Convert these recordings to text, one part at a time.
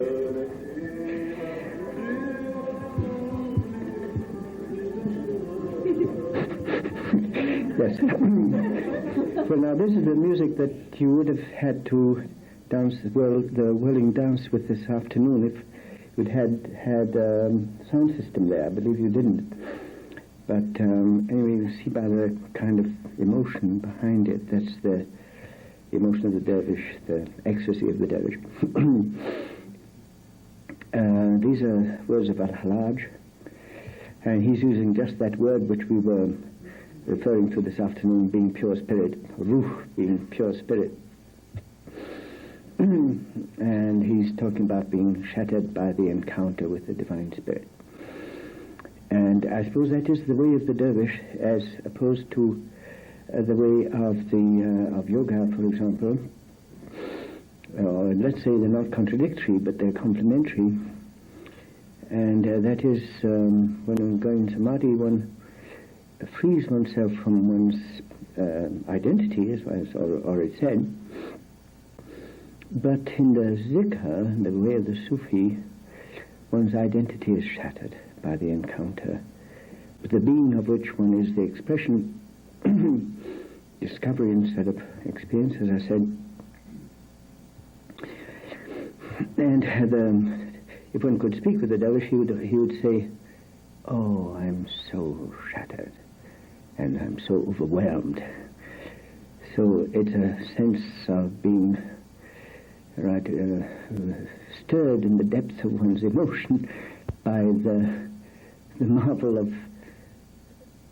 Yes. Well, now this is the music that you would have had to dance the whirling dance with this afternoon if you'd had sound system there. I believe you didn't. But anyway, you see by the kind of emotion behind it, that's the emotion of the dervish, the ecstasy of the dervish. These are words of Al-Halaj, and he's using just that word which we were referring to this afternoon, being pure spirit, ruh, being pure spirit. And he's talking about being shattered by the encounter with the divine spirit. And I suppose that is the way of the dervish, as opposed to the way of yoga, for example. Or let's say they're not contradictory, but they're complementary. And that is, when one going in samadhi, one frees oneself from one's identity, as I already said. But in the zikr, in the way of the Sufi, one's identity is shattered by the encounter with the being of which one is the expression, discovery instead of experience, as I said. And if one could speak with the dervish, he would say, "Oh, I'm so shattered, and I'm so overwhelmed." So it's a sense of being stirred in the depths of one's emotion by the marvel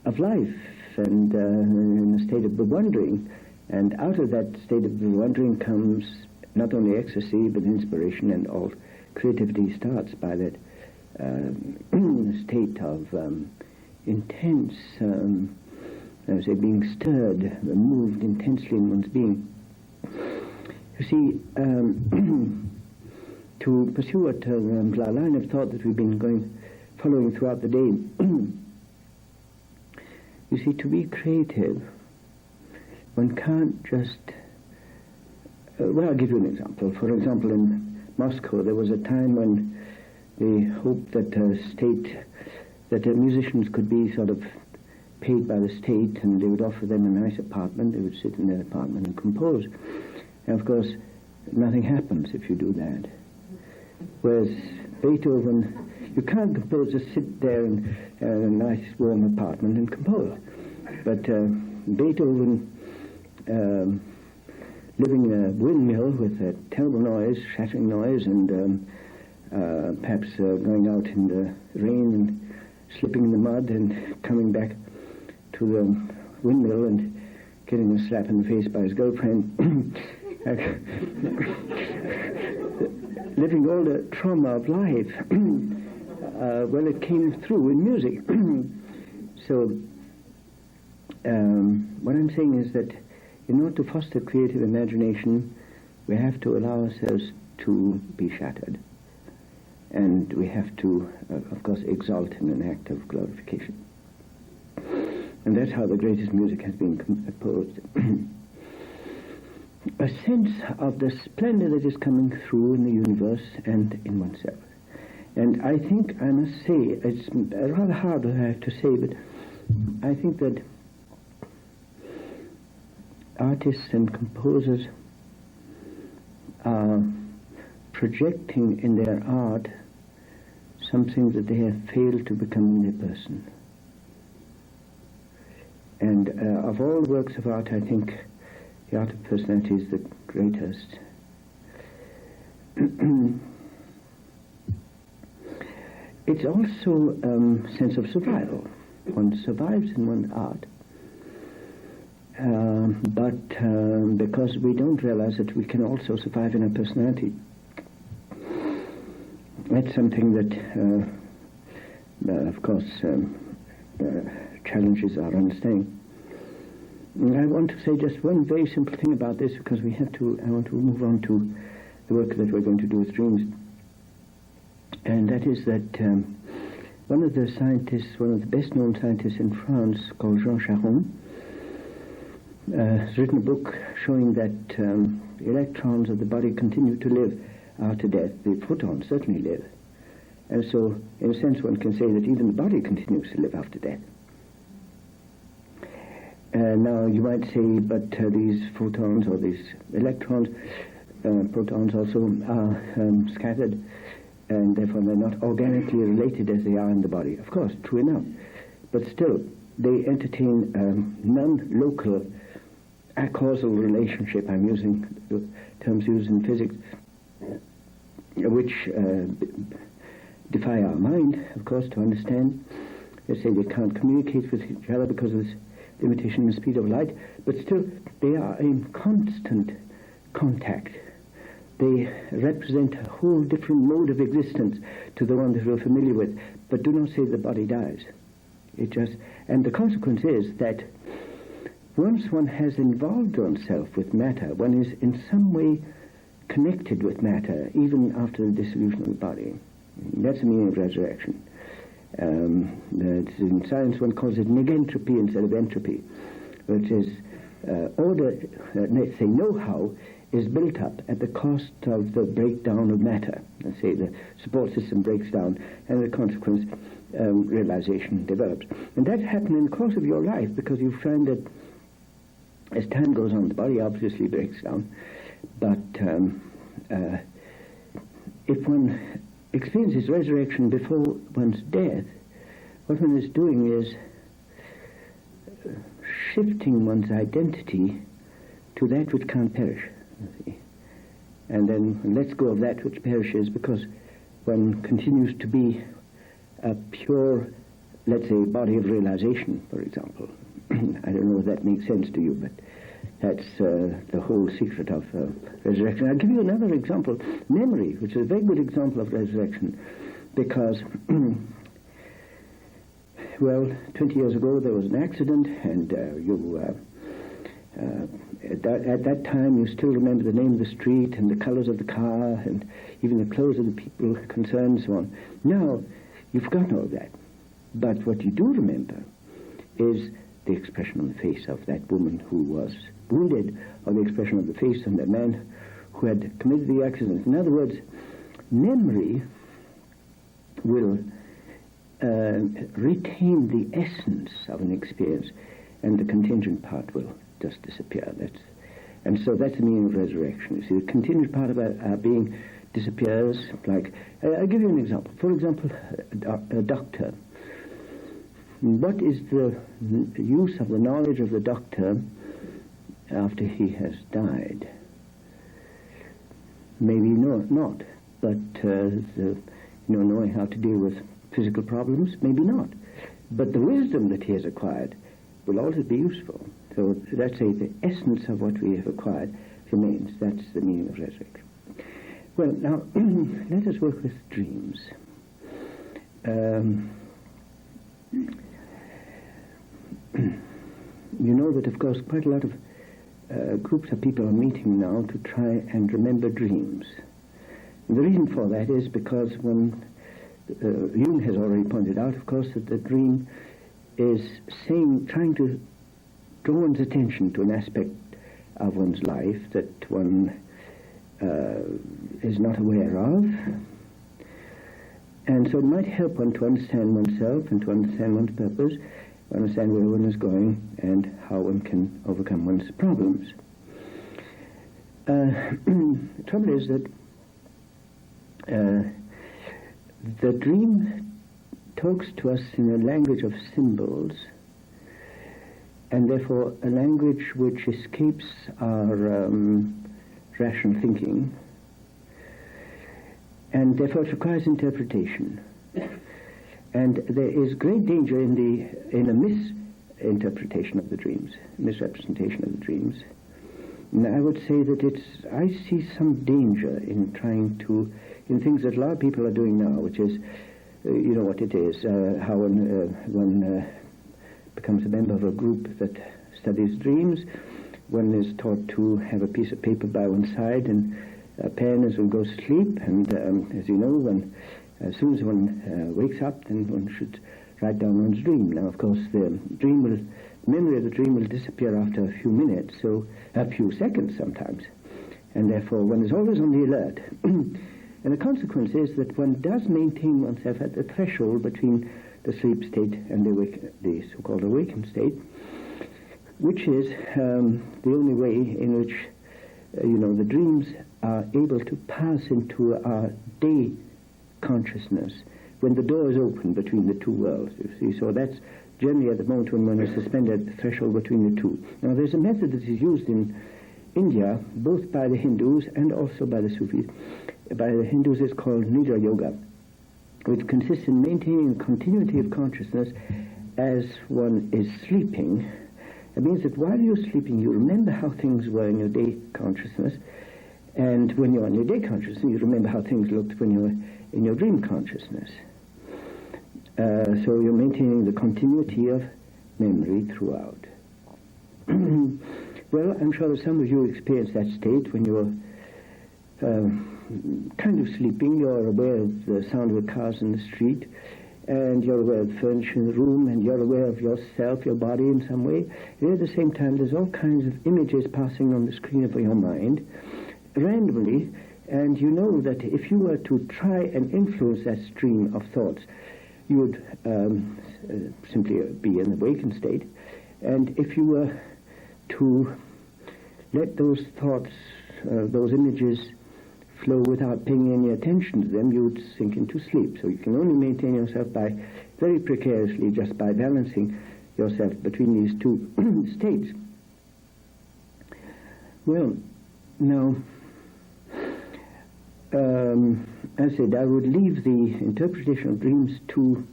of life, and in a state of bewondering. And out of that state of bewondering comes not only ecstasy, but inspiration, and all creativity starts by that state of intense, I would say, being stirred, moved intensely in one's being. You see, to pursue what the line of thought that we've been following throughout the day, you see, to be creative, one can't just... well, I'll give you an example. For example, in Moscow, there was a time when they hoped that that musicians could be sort of paid by the state, and they would offer them a nice apartment. They would sit in their apartment and compose. And of course, nothing happens if you do that. Whereas Beethoven, you can't compose, just sit there in a nice warm apartment and compose. But Beethoven, living in a windmill with a terrible noise, shattering noise, and perhaps going out in the rain and slipping in the mud and coming back to the windmill and getting a slap in the face by his girlfriend, living all the trauma of life, well, it came through in music. So what I'm saying is that in order to foster creative imagination, we have to allow ourselves to be shattered. And we have to, of course, exalt in an act of glorification. And that's how the greatest music has been composed. A sense of the splendor that is coming through in the universe and in oneself. And I think, I must say, it's rather hard what I have to say, but I think that artists and composers are projecting in their art something that they have failed to become in their person. And of all works of art, I think the art of personality is the greatest. It's also a sense of survival. One survives in one art. But because we don't realize that we can also survive in our personality. That's something that, of course, challenges our understanding. And I want to say just one very simple thing about this, because I want to move on to the work that we're going to do with dreams. And that is that one of the scientists, one of the best-known scientists in France, called Jean Charron, has written a book showing that electrons of the body continue to live after death, the photons certainly live. And so, in a sense, one can say that even the body continues to live after death. Now, you might say, but these photons or these electrons, protons also are scattered, and therefore they're not organically related as they are in the body. Of course, true enough. But still, they entertain non-local acausal relationship. I'm using the terms used in physics, which defy our mind, of course, to understand. They say they can't communicate with each other because of this limitation in the speed of light, but still they are in constant contact. They represent a whole different mode of existence to the one that we're familiar with, but do not say the body dies. And the consequence is that once one has involved oneself with matter, one is in some way connected with matter, even after the dissolution of the body. That's the meaning of resurrection. In science one calls it negentropy instead of entropy, which is order, let's say know-how, is built up at the cost of the breakdown of matter. Let's say the support system breaks down, and the consequence, realization develops. And that happens in the course of your life, because you find that as time goes on, the body obviously breaks down. But if one experiences resurrection before one's death, what one is doing is shifting one's identity to that which can't perish. And then one lets go of that which perishes, because one continues to be a pure, let's say, body of realization, for example. I don't know if that makes sense to you, but that's the whole secret of resurrection. I'll give you another example, memory, which is a very good example of resurrection, because, well, 20 years ago there was an accident, and at that time you still remember the name of the street and the colors of the car and even the clothes of the people concerned and so on. Now, you've forgotten all that. But what you do remember is the expression on the face of that woman who was wounded, or the expression of the face of the man who had committed the accident. In other words, memory will retain the essence of an experience, and the contingent part will just disappear. And so that's the meaning of resurrection. You see, the contingent part of our being disappears. Like, I'll give you an example. For example, a doctor. What is the use of the knowledge of the doctor after he has died? Maybe not. But knowing how to deal with physical problems, maybe not. But the wisdom that he has acquired will always be useful. So let's say the essence of what we have acquired remains. That's the meaning of resurrection. Well, now, let us work with dreams. You know that, of course, quite a lot of groups of people are meeting now to try and remember dreams. And the reason for that is because Jung has already pointed out, of course, that the dream is trying to draw one's attention to an aspect of one's life that one is not aware of. And so it might help one to understand oneself and to understand one's purpose, understand where one is going, and how one can overcome one's problems. The trouble is that the dream talks to us in a language of symbols, and therefore a language which escapes our rational thinking, and therefore it requires interpretation. And there is great danger in a misinterpretation of the dreams, misrepresentation of the dreams. And I would say that I see some danger in in things that a lot of people are doing now, which is, you know what it is, how one becomes a member of a group that studies dreams. One is taught to have a piece of paper by one side and a pen as one goes to sleep, and as you know, as soon as one wakes up, then one should write down one's dream. Now, of course, the memory of the dream will disappear after a few minutes, so a few seconds sometimes, and therefore one is always on the alert. And the consequence is that one does maintain oneself at the threshold between the sleep state and the so-called awakened state, which is the only way in which, the dreams are able to pass into our day consciousness when the door is open between the two worlds, you see. So that's generally at the moment when one is suspended at the threshold between the two. Now, there's a method that is used in India, both by the Hindus and also by the Sufis. By the Hindus, it's called Nidra Yoga, which consists in maintaining the continuity of consciousness as one is sleeping. It means that while you're sleeping, you remember how things were in your day consciousness, and when you're in your day consciousness, you remember how things looked when you were in your dream consciousness. So you're maintaining the continuity of memory throughout. Well, I'm sure that some of you experience that state when you're kind of sleeping. You're aware of the sound of the cars in the street, and you're aware of the furniture in the room, and you're aware of yourself, your body in some way. And at the same time, there's all kinds of images passing on the screen of your mind, randomly, and you know that if you were to try and influence that stream of thoughts, you would simply be in the awakened state. And if you were to let those thoughts, those images flow without paying any attention to them, you would sink into sleep. So you can only maintain yourself by, very precariously, just by balancing yourself between these two states. Well, now, as I said, I would leave the interpretation of dreams to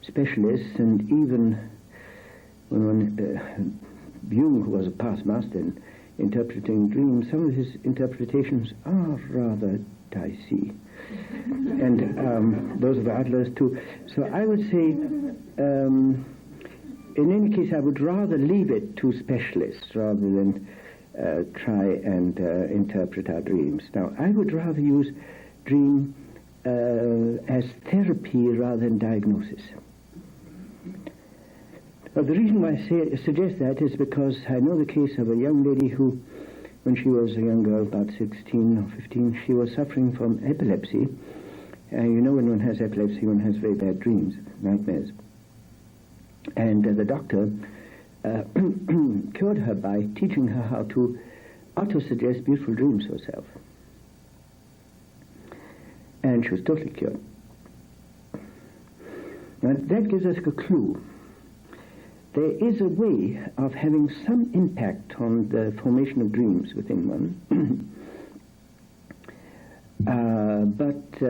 specialists, and even when Jung, who was a past master in interpreting dreams, some of his interpretations are rather dicey. And those of Adler's too. So I would say, in any case, I would rather leave it to specialists rather than try and interpret our dreams. Now, I would rather use dream as therapy rather than diagnosis. Well, the reason why I suggest that is because I know the case of a young lady who, when she was a young girl, about 16 or 15, she was suffering from epilepsy. When one has epilepsy, one has very bad dreams, nightmares. And the doctor cured her by teaching her how to auto-suggest beautiful dreams to herself. And she was totally cured. Now, that gives us a clue. There is a way of having some impact on the formation of dreams within one. But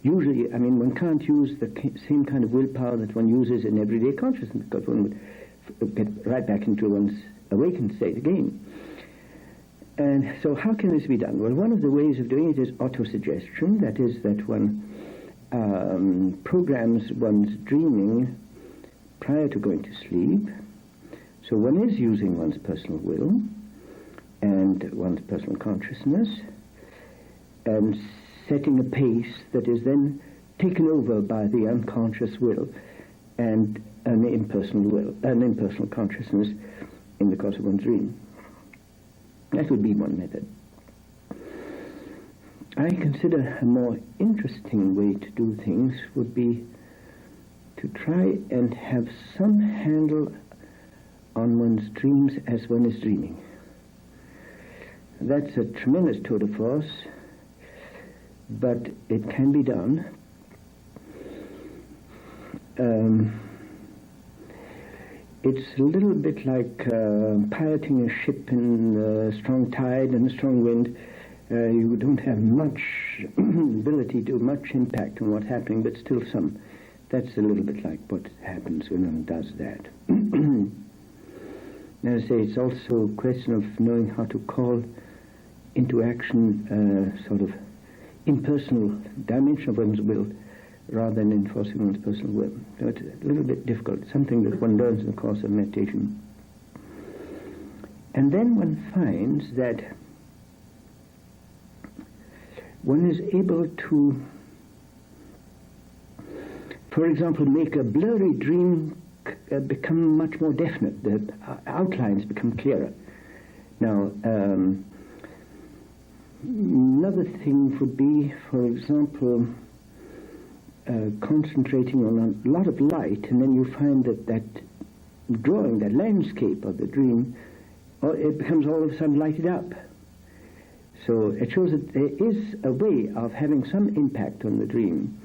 usually, one can't use the same kind of willpower that one uses in everyday consciousness, because one would get right back into one's awakened state again. And so how can this be done? Well, one of the ways of doing it is autosuggestion. That is, that one programs one's dreaming prior to going to sleep. So one is using one's personal will and one's personal consciousness and setting a pace that is then taken over by the unconscious will and an impersonal consciousness in the course of one's dream. That would be one method. I consider a more interesting way to do things would be to try and have some handle on one's dreams as one is dreaming. That's a tremendous tour de force, but it can be done. It's a little bit like piloting a ship in a strong tide and a strong wind. You don't have much ability to much impact on what's happening, but still some. That's a little bit like what happens when one does that. As I say, it's also a question of knowing how to call into action sort of impersonal dimension of one's will rather than enforcing one's personal will. So it's a little bit difficult, something that one learns in the course of meditation. And then one finds that one is able to, for example, make a blurry dream become much more definite. The outlines become clearer. Now, Another thing would be, for example, concentrating on a lot of light, and then you find that drawing, that landscape of the dream, it becomes all of a sudden lighted up. So it shows that there is a way of having some impact on the dream.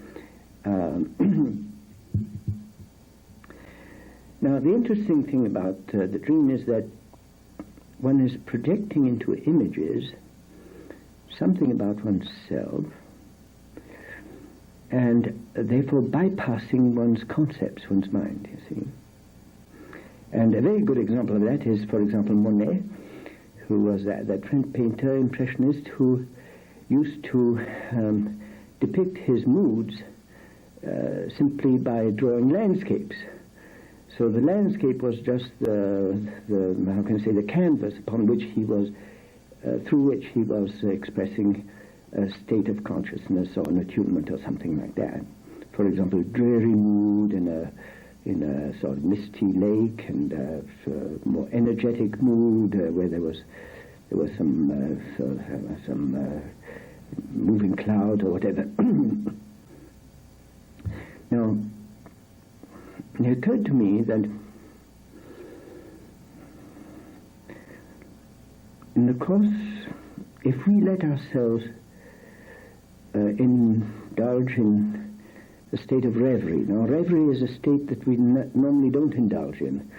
Now, the interesting thing about the dream is that one is projecting into images something about oneself, and therefore bypassing one's concepts, one's mind, you see. And a very good example of that is, for example, Monet, who was that French painter, impressionist, who used to depict his moods simply by drawing landscapes. So the landscape was just the canvas upon which he was, through which he was expressing a state of consciousness or an attunement or something like that. For example, a dreary mood in a sort of misty lake, and a more energetic mood where there was some moving cloud or whatever. Now, it occurred to me that in the course, if we let ourselves indulge in a state of reverie. Now, reverie is a state that we normally don't indulge in.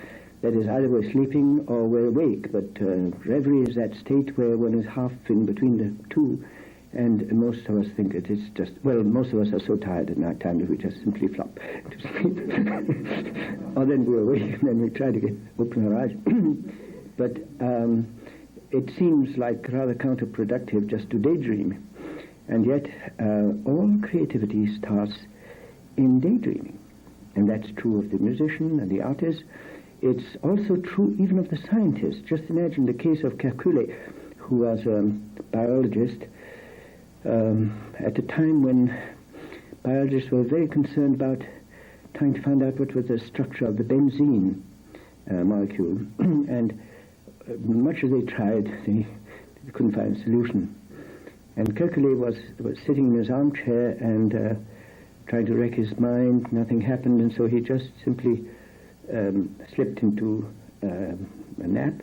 That is, either we're sleeping or we're awake, but reverie is that state where one is half in between the two, and most of us think it is just, well, most of us are so tired at night time that we just simply flop to sleep. Or then we're awake and then we try to open our eyes. But it seems like rather counterproductive just to daydream. And yet all creativity starts in daydreaming. And that's true of the musician and the artist. It's also true even of the scientist. Just imagine the case of Kerkule, who was a biologist at a time when biologists were very concerned about trying to find out what was the structure of the benzene molecule. And much as they tried, they couldn't find a solution. And Kerkule was sitting in his armchair and trying to wreck his mind. Nothing happened, and so he just simply slipped into a nap.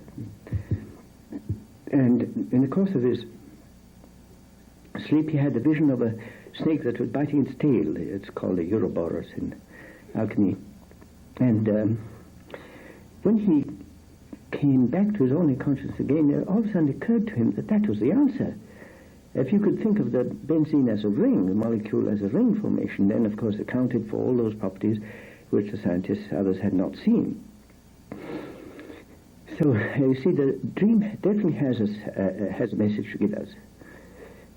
And in the course of his sleep, he had the vision of a snake that was biting its tail. It's called a Ouroboros in alchemy. And when he came back to his only consciousness again, all of a sudden it occurred to him that that was the answer. If you could think of the benzene as a ring, the molecule as a ring formation, then of course accounted for all those properties which the scientists, others, had not seen. So you see, the dream definitely has a message to give us.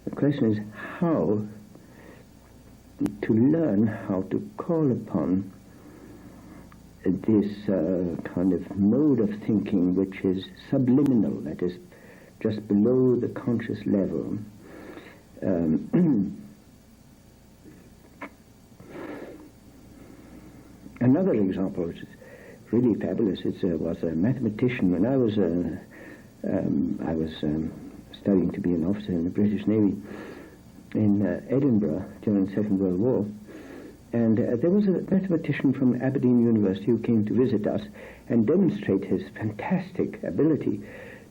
The question is how to learn how to call upon this kind of mode of thinking which is subliminal, that is just below the conscious level. Another example, which is really fabulous, was a mathematician. When I was studying to be an officer in the British Navy in Edinburgh during the Second World War, and there was a mathematician from Aberdeen University who came to visit us and demonstrate his fantastic ability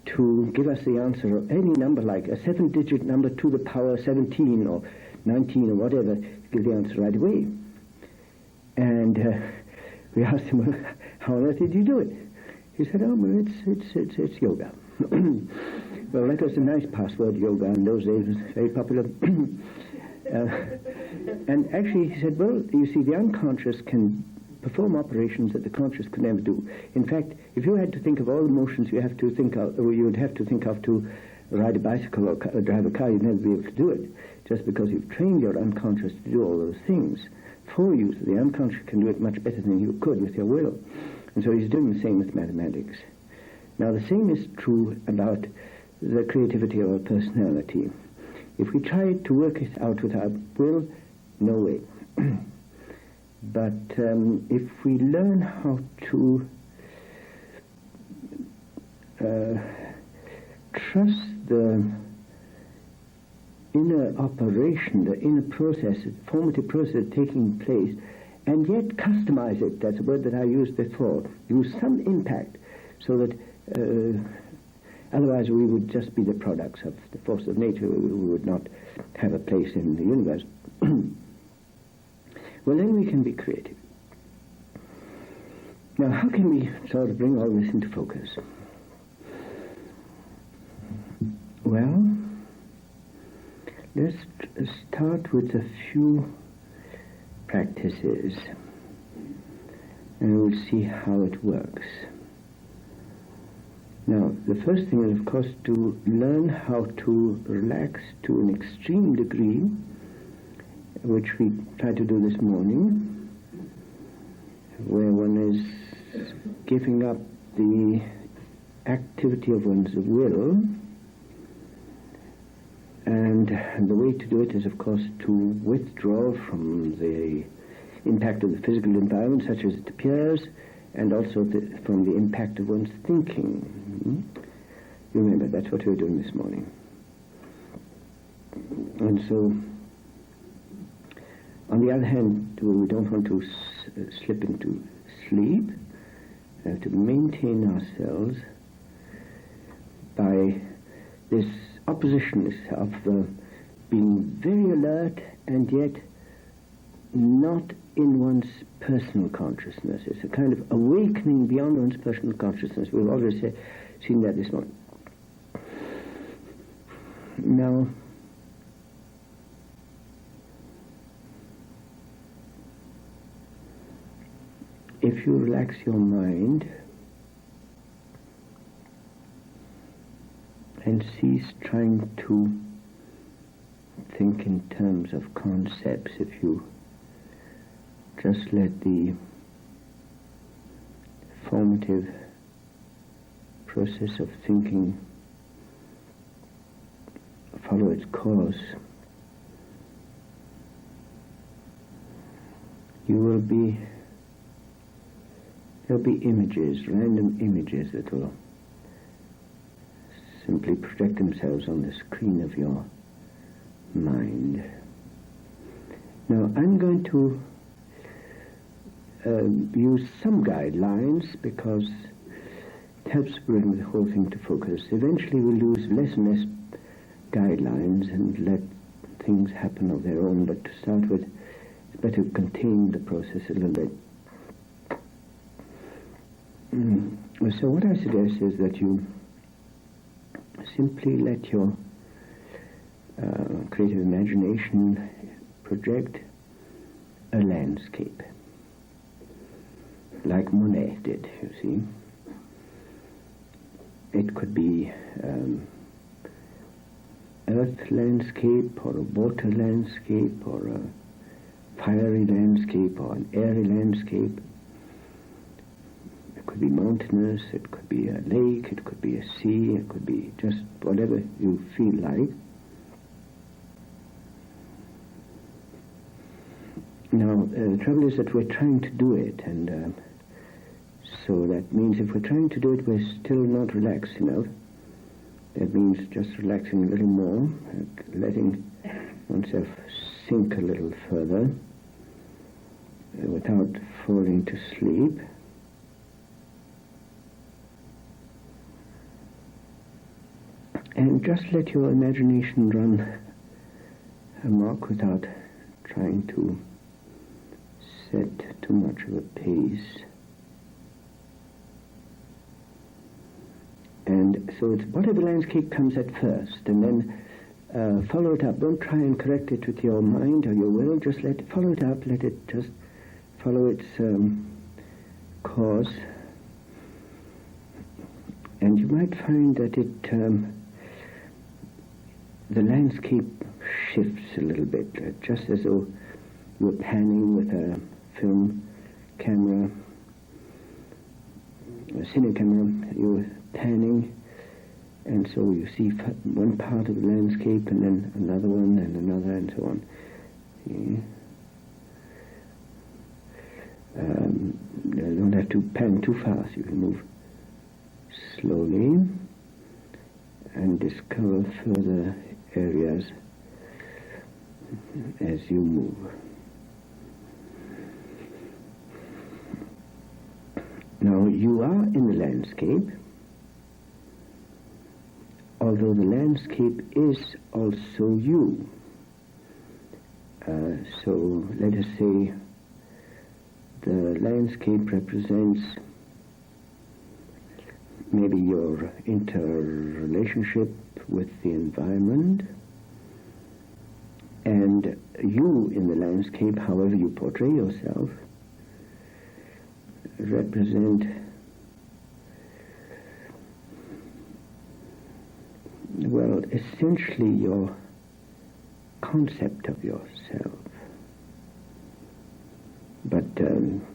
to give us the answer of any number, like a 7-digit number to the power 17 or 19 or whatever, give the answer right away. And we asked him, well, how on earth did you do it? He said, oh, well, it's yoga. Well, that was a nice password, yoga, in those days. It was very popular. And actually, he said, well, you see, the unconscious can perform operations that the conscious could never do. In fact, if you had to think of all the motions you have to think of, or you would have to think of to ride a bicycle or drive a car, you'd never be able to do it, just because you've trained your unconscious to do all those things for you. So the unconscious can do it much better than you could with your will. And so he's doing the same with mathematics. Now, the same is true about the creativity of our personality. If we try to work it out with our will, no way. But if we learn how to trust the inner operation, the inner process, the formative process taking place, and yet customize it. That's a word that I used before. Use some impact so that otherwise we would just be the products of the force of nature. We would not have a place in the universe. Well, then we can be creative. Now, how can we sort of bring all this into focus? Well, let's start with a few practices, and we'll see how it works. Now, the first thing is, of course, to learn how to relax to an extreme degree, which we tried to do this morning, where one is giving up the activity of one's will, and the way to do it is, of course, to withdraw from the impact of the physical environment, such as it appears, and also from the impact of one's thinking. You remember, that's what we were doing this morning. And so, on the other hand, we don't want to slip into sleep. We have to maintain ourselves by this opposition of being very alert and yet not in one's personal consciousness. It's a kind of awakening beyond one's personal consciousness. We've already seen that this morning. Now, if you relax your mind and cease trying to think in terms of concepts, if you just let the formative process of thinking follow its course, there'll be images, random images that will simply project themselves on the screen of your mind. Now, I'm going to use some guidelines because it helps bring the whole thing to focus. Eventually we'll use less and less guidelines and let things happen of their own, but to start with, it's better to contain the process a little bit. So what I suggest is that you simply let your creative imagination project a landscape, like Monet did, you see. It could be earth landscape, or a water landscape, or a fiery landscape, or an airy landscape. It could be mountainous, it could be a lake, it could be a sea, it could be just whatever you feel like. Now, the trouble is that we're trying to do it, and so that means if we're trying to do it, we're still not relaxed enough. That means just relaxing a little more, letting oneself sink a little further without falling to sleep. And just let your imagination run amok without trying to set too much of a pace. And so it's whatever landscape comes at first, and then follow it up. Don't try and correct it with your mind or your will. Just follow it up. Let it just follow its course. And you might find that the landscape shifts a little bit, just as though you were panning with a film camera, a cine camera. You were panning, and so you see one part of the landscape, and then another one, and another, and so on. You don't have to pan too fast. You can move slowly and discover further areas as you move. Now, you are in the landscape, although the landscape is also you. So let us say the landscape represents maybe your interrelationship with the environment, and you in the landscape, however you portray yourself, represent, well, essentially your concept of yourself. But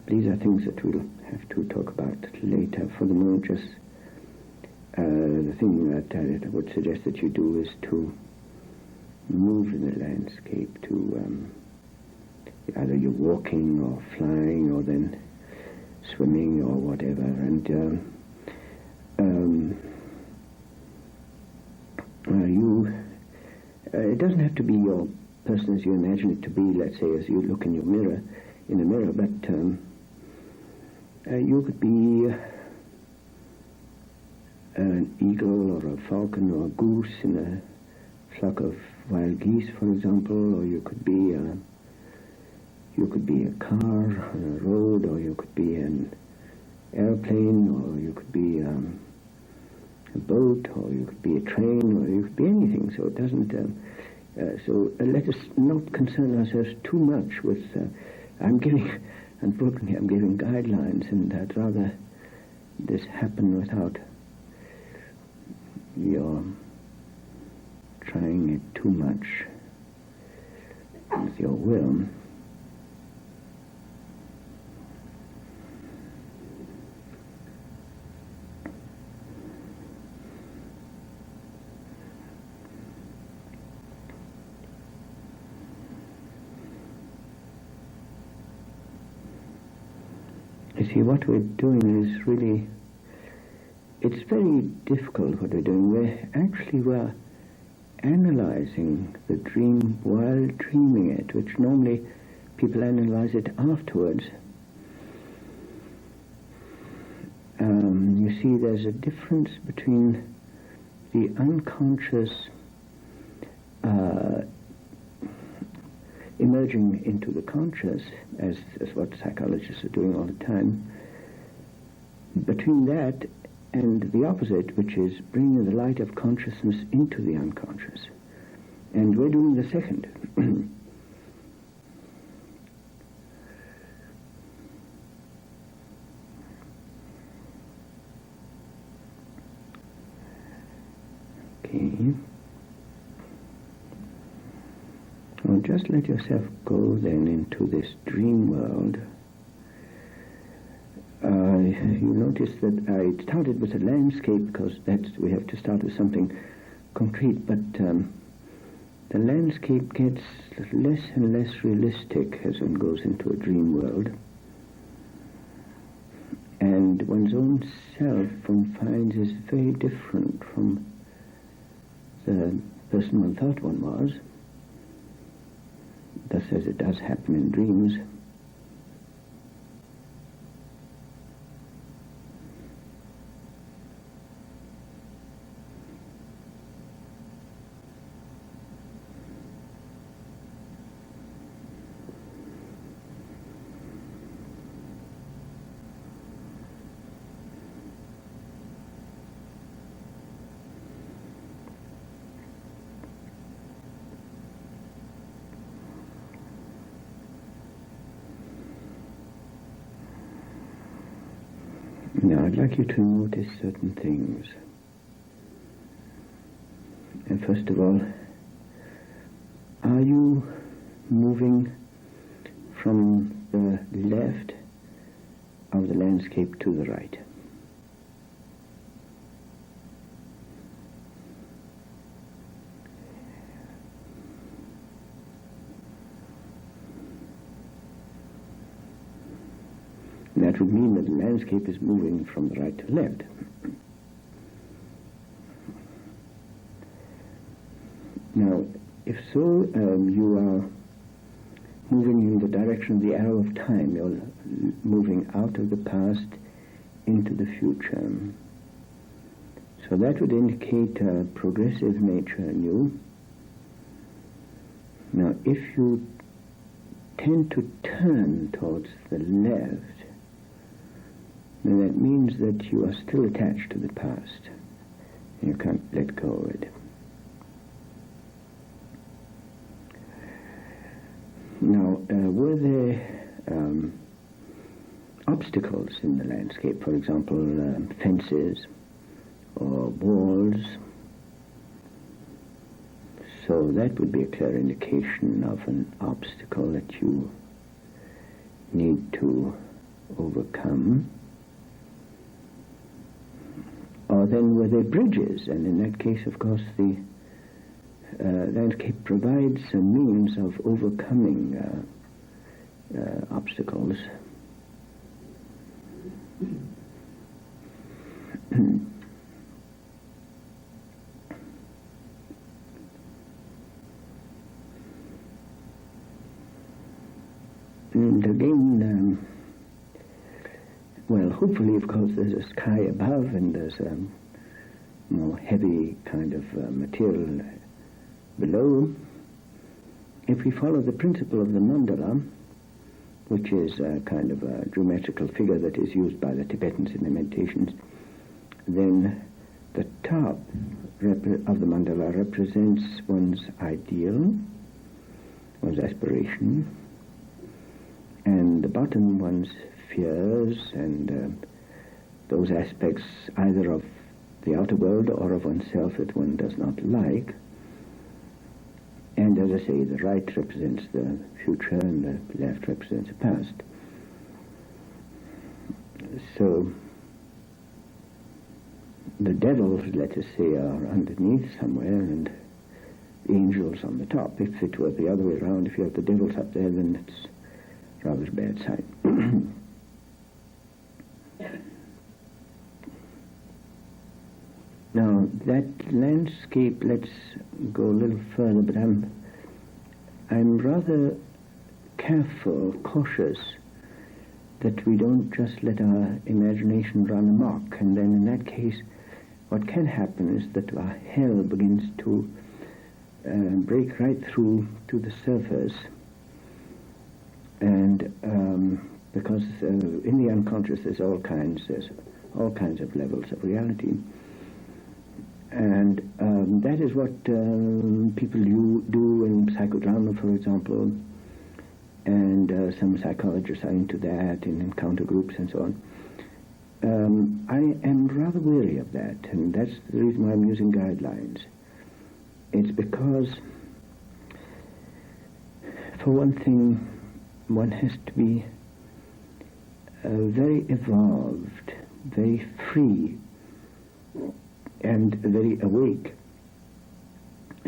these are things that we'll have to talk about later. For the moment, just the thing that I would suggest that you do is to move in the landscape, to either you're walking or flying or then swimming or whatever, and it doesn't have to be your person as you imagine it to be, let's say, as you look in a mirror, but you could be an eagle or a falcon or a goose in a flock of wild geese, for example, or you could be a car on a road, or you could be an airplane, or you could be a boat, or you could be a train, or you could be anything. So it doesn't. Let us not concern ourselves too much with. I'm giving guidelines, and I'd rather this happen without your trying it too much with your will. You see, what we're doing is really, it's very difficult what we're doing. We're analyzing the dream while dreaming it, which normally people analyze it afterwards. You see, there's a difference between the unconscious emerging into the conscious, as what psychologists are doing all the time, between that and the opposite, which is bringing the light of consciousness into the unconscious. And we're doing the second. Okay. Well, just let yourself go then into this dream world. You notice that I started with a landscape because we have to start with something concrete, but the landscape gets less and less realistic as one goes into a dream world. And one's own self, one finds, is very different from the person one thought one was. Thus, as it does happen in dreams. Now, I'd like you to notice certain things. And first of all, are you moving from the left of the landscape to the right? That would mean that the landscape is moving from the right to left. Now, if so, you are in the direction of the arrow of time. You're moving out of the past into the future. So that would indicate a progressive nature in you. Now, if you tend to turn towards the left, then that means that you are still attached to the past. You can't let go of it. Now, were there obstacles in the landscape, for example, fences or walls? So that would be a clear indication of an obstacle that you need to overcome. Or then were there bridges? And in that case, of course, the landscape provides a means of overcoming obstacles. And again, well, hopefully, of course, there's a sky above and there's a more heavy kind of material below. If we follow the principle of the mandala, which is a kind of a geometrical figure that is used by the Tibetans in their meditations, then the top of the mandala represents one's ideal, one's aspiration, and the bottom one's fears and those aspects either of the outer world or of oneself that one does not like. And as I say, the right represents the future and the left represents the past. So the devils, let us say, are underneath somewhere and angels on the top. If it were the other way around, if you have the devils up there, then it's rather a bad sign. Now, that landscape, let's go a little further, but I'm rather careful, cautious, that we don't just let our imagination run amok, and then in that case, what can happen is that our hell begins to break right through to the surface, and because in the unconscious there's all kinds of levels of reality. And that is what people do in psychodrama, for example, and some psychologists are into that in encounter groups and so on. I am rather wary of that, and that's the reason why I'm using guidelines. It's because, for one thing, one has to be very evolved, very free, and very awake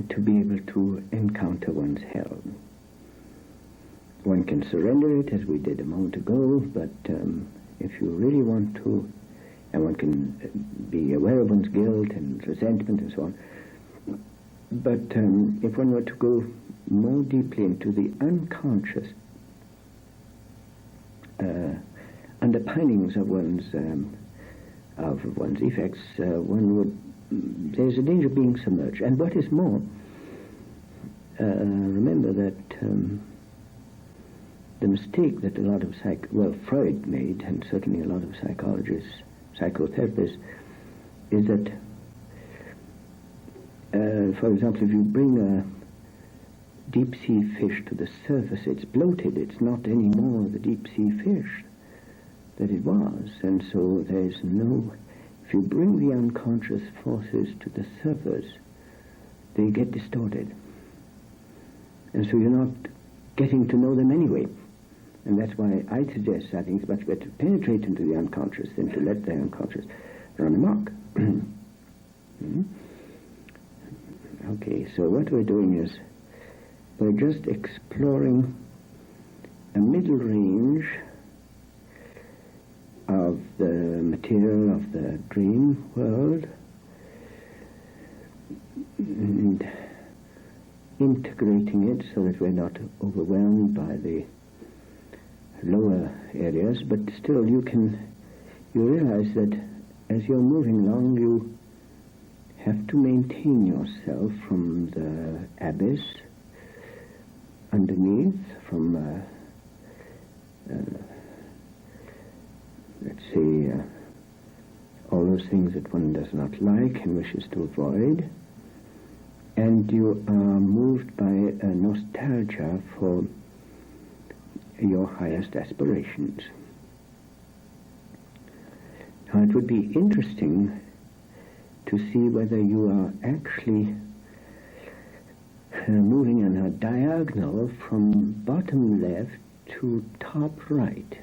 to be able to encounter one's hell. One can surrender it, as we did a moment ago, but if you really want to, and one can be aware of one's guilt and resentment and so on, but if one were to go more deeply into the unconscious underpinnings of one's effects, there's a danger of being submerged. And what is more, remember that the mistake that a lot of Freud made, and certainly a lot of psychologists, psychotherapists, is that, for example, if you bring a deep-sea fish to the surface, it's bloated. It's not anymore the deep-sea fish that it was. And so there's no... If you bring the unconscious forces to the surface, they get distorted. And so you're not getting to know them anyway. And that's why I suggest, I think it's much better to penetrate into the unconscious than to let the unconscious run amok. Okay, so what we're doing is we're just exploring a middle range of the material of the dream world and integrating it so that we're not overwhelmed by the lower areas, but still you realize that as you're moving along, you have to maintain yourself from the abyss underneath, from, let's say, all those things that one does not like and wishes to avoid, and you are moved by a nostalgia for your highest aspirations. Now, it would be interesting to see whether you are actually moving on a diagonal from bottom left to top right.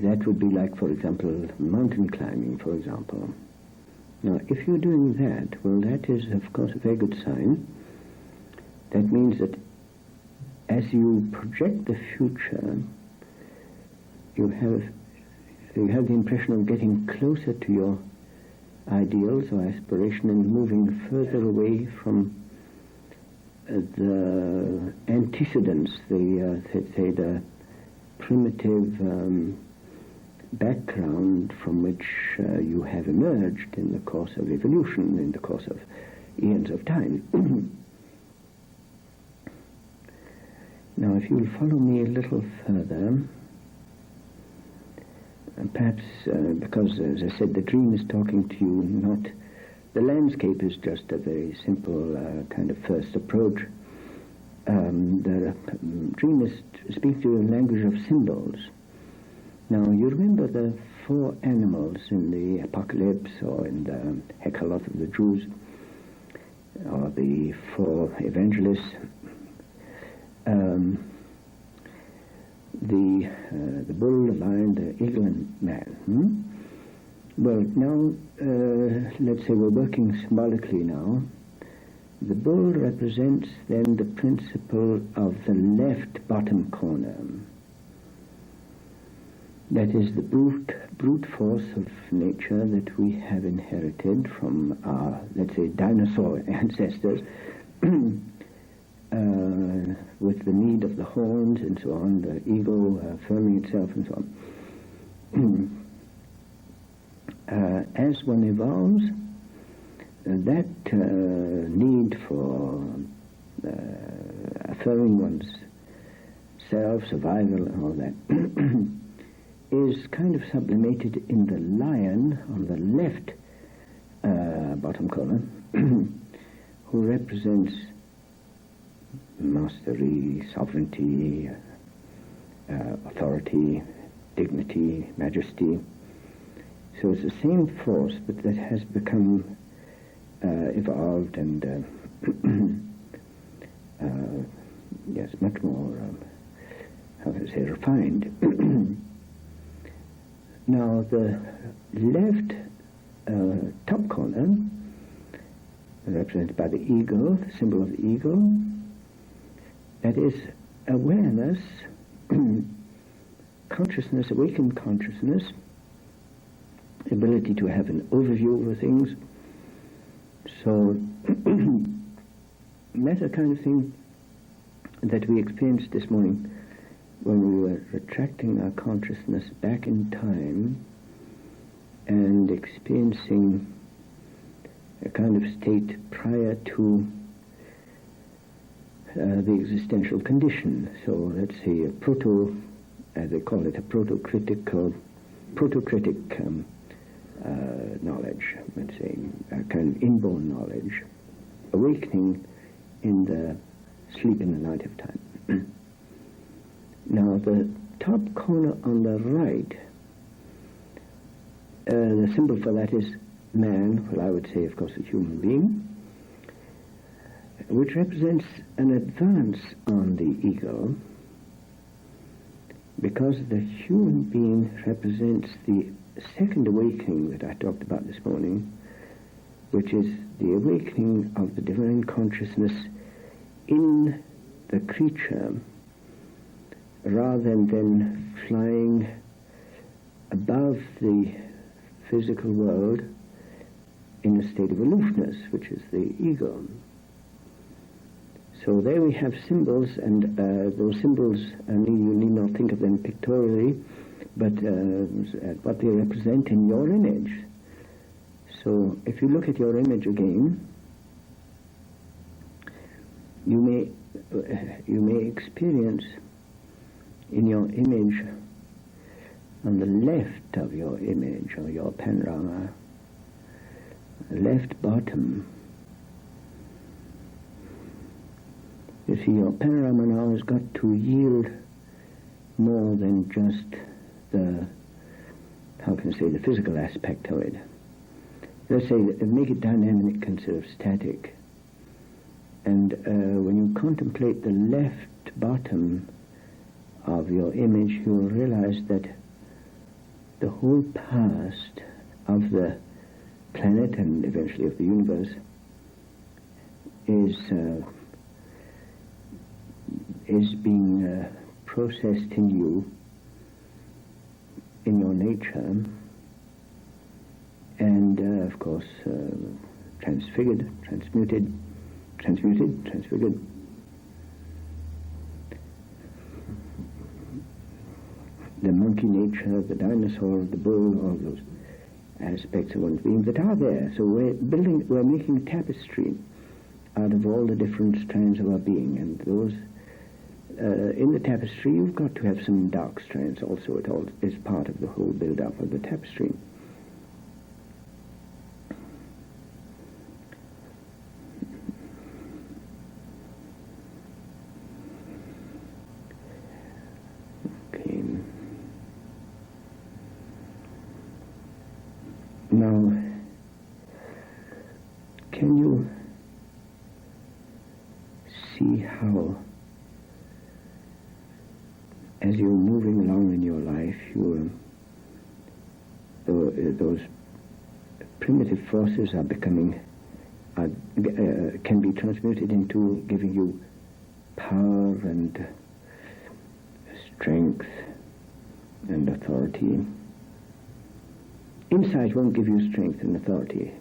That would be like, for example, mountain climbing, for example. Now, if you're doing that, well, that is, of course, a very good sign. That means that as you project the future, you have the impression of getting closer to your ideals or aspiration and moving further away from the antecedents, let's say the primitive background from which you have emerged in the course of evolution, in the course of eons of time. Now, if you'll follow me a little further, perhaps because, as I said, the dream is talking to you, not the landscape is just a very simple kind of first approach. The dream is speaking to you in language of symbols. Now, you remember the four animals in the Apocalypse or in the Hekaloth of the Jews, or the four evangelists, the bull, the lion, the eagle, and man. Well, now, let's say we're working symbolically now. The bull represents then the principle of the left bottom corner. That is the brute force of nature that we have inherited from our, let's say, dinosaur ancestors, with the need of the horns and so on, the ego affirming itself and so on. As one evolves, that need for affirming one's self, survival, and all that, is kind of sublimated in the lion on the left bottom corner, who represents mastery, sovereignty, authority, dignity, majesty. So it's the same force, but that has become evolved and yes, much more, how to say, refined. Now, the left top corner, represented by the eagle, the symbol of the eagle, that is awareness, consciousness, awakened consciousness, ability to have an overview over things. So that's the kind of thing that we experienced this morning when we were retracting our consciousness back in time and experiencing a kind of state prior to the existential condition. So let's say as they call it, a protocritic knowledge, let's say, a kind of inborn knowledge, awakening in the sleep in the night of time. Now, the top corner on the right, the symbol for that is man, well, I would say, of course, a human being, which represents an advance on the ego, because the human being represents the second awakening that I talked about this morning, which is the awakening of the divine consciousness in the creature, rather than flying above the physical world in a state of aloofness, which is the ego. So there we have symbols, and those symbols, you need not think of them pictorially, but what they represent in your image. So if you look at your image again, you may experience in your image, on the left of your image or your panorama, left bottom, you see your panorama now has got to yield more than just the, how can I say, the physical aspect of it. Let's say, make it dynamic instead of static. And when you contemplate the left bottom of your image, you will realize that the whole past of the planet and eventually of the universe is being processed in you, in your nature, and of course transfigured, transmuted, transfigured. The monkey nature, the dinosaur, the bull, all those aspects of one's being that are there. So we're making a tapestry out of all the different strands of our being, and those in the tapestry you've got to have some dark strands also. It all is part of the whole build-up of the tapestry. Now, can you see how, as you're moving along in your life, those primitive forces are becoming, can be transmuted into giving you power and strength and authority. Insight won't give you strength and authority.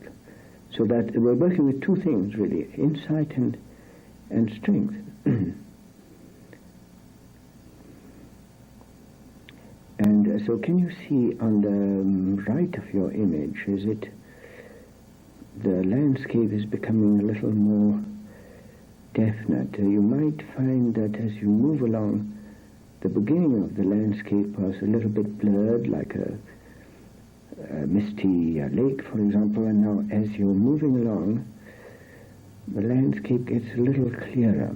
So that we're working with two things, really, insight and strength. And so can you see on the right of your image, the landscape is becoming a little more definite. You might find that as you move along, the beginning of the landscape was a little bit blurred, like a misty lake, for example, and now as you're moving along, the landscape gets a little clearer.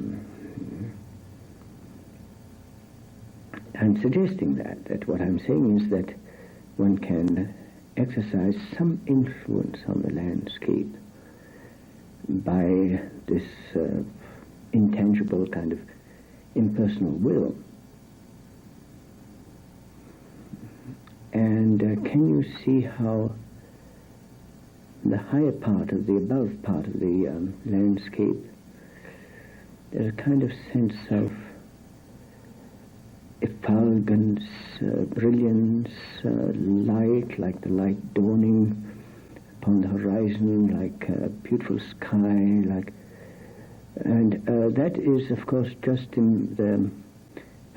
I'm suggesting that what I'm saying is that one can exercise some influence on the landscape by this intangible kind of impersonal will. And can you see how the higher part of the above part of the landscape, there's a kind of sense of effulgence, brilliance, light, like the light dawning upon the horizon, like a beautiful sky, and that is, of course, just in the,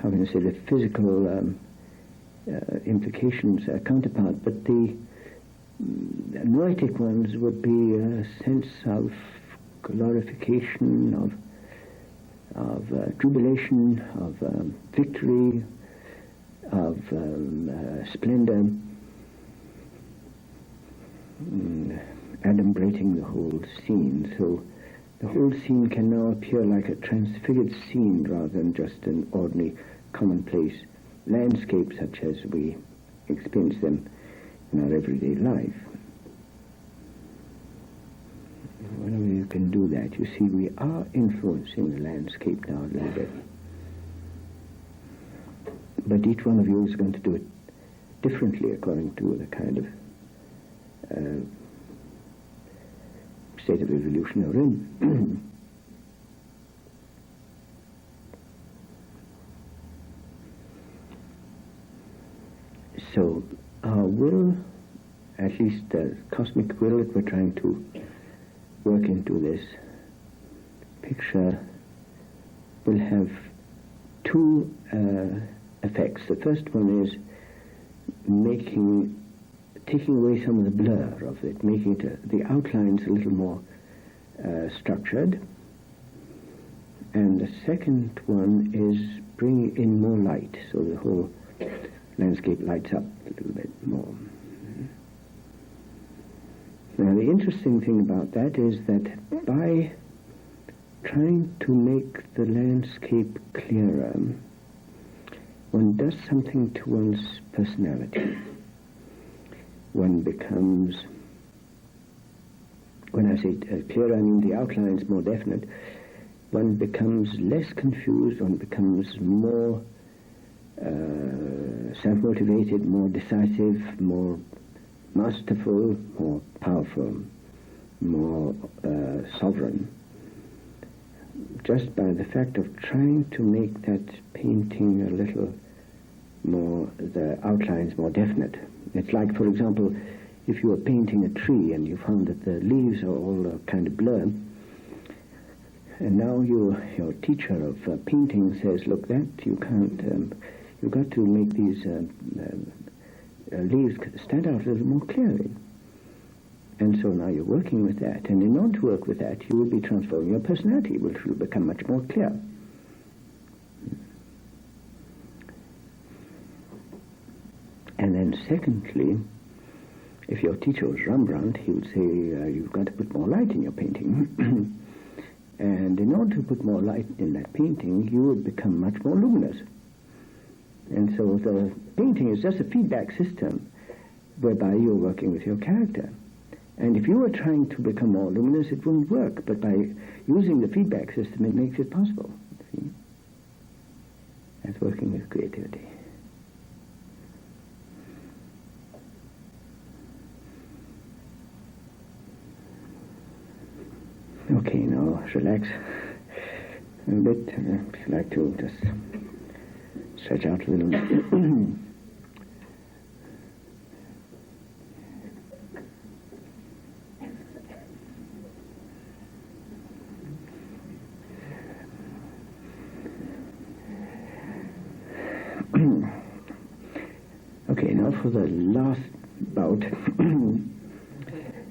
how can I say, the physical implications counterpart, but the noetic ones would be a sense of glorification, of jubilation, of victory, of splendor, adumbrating the whole scene. So the whole scene can now appear like a transfigured scene rather than just an ordinary commonplace landscape such as we experience them in our everyday life. Whenever you can do that, you see we are influencing the landscape now a little bit. But each one of you is going to do it differently according to the kind of state of evolution you're in. So our will, at at least the cosmic will that we're trying to work into this picture will have two effects. The first one is taking away some of the blur of it, making the outlines a little more structured. And the second one is bringing in more light, so the whole landscape lights up a little bit more. Now, the interesting thing about that is that by trying to make the landscape clearer, one does something to one's personality. One becomes, when I say clearer, I mean the outline is more definite. One becomes less confused, one becomes more self-motivated, more decisive, more masterful, more powerful, more sovereign. Just by the fact of trying to make that painting a little more, the outlines more definite. It's like, for example, if you were painting a tree and you found that the leaves are all kind of blurred, and now your teacher of painting says, look, that you can't, you've got to make these leaves stand out a little more clearly. And so now you're working with that, and in order to work with that, you will be transforming your personality, which will become much more clear. And then secondly, if your teacher was Rembrandt, he would say, you've got to put more light in your painting. And in order to put more light in that painting, you would become much more luminous. And so the painting is just a feedback system whereby you're working with your character. And if you were trying to become more luminous, it wouldn't work. But by using the feedback system, it makes it possible. See? That's working with creativity. Okay, now relax a bit. I'd like to just stretch out a little bit. Okay, now for the last bout.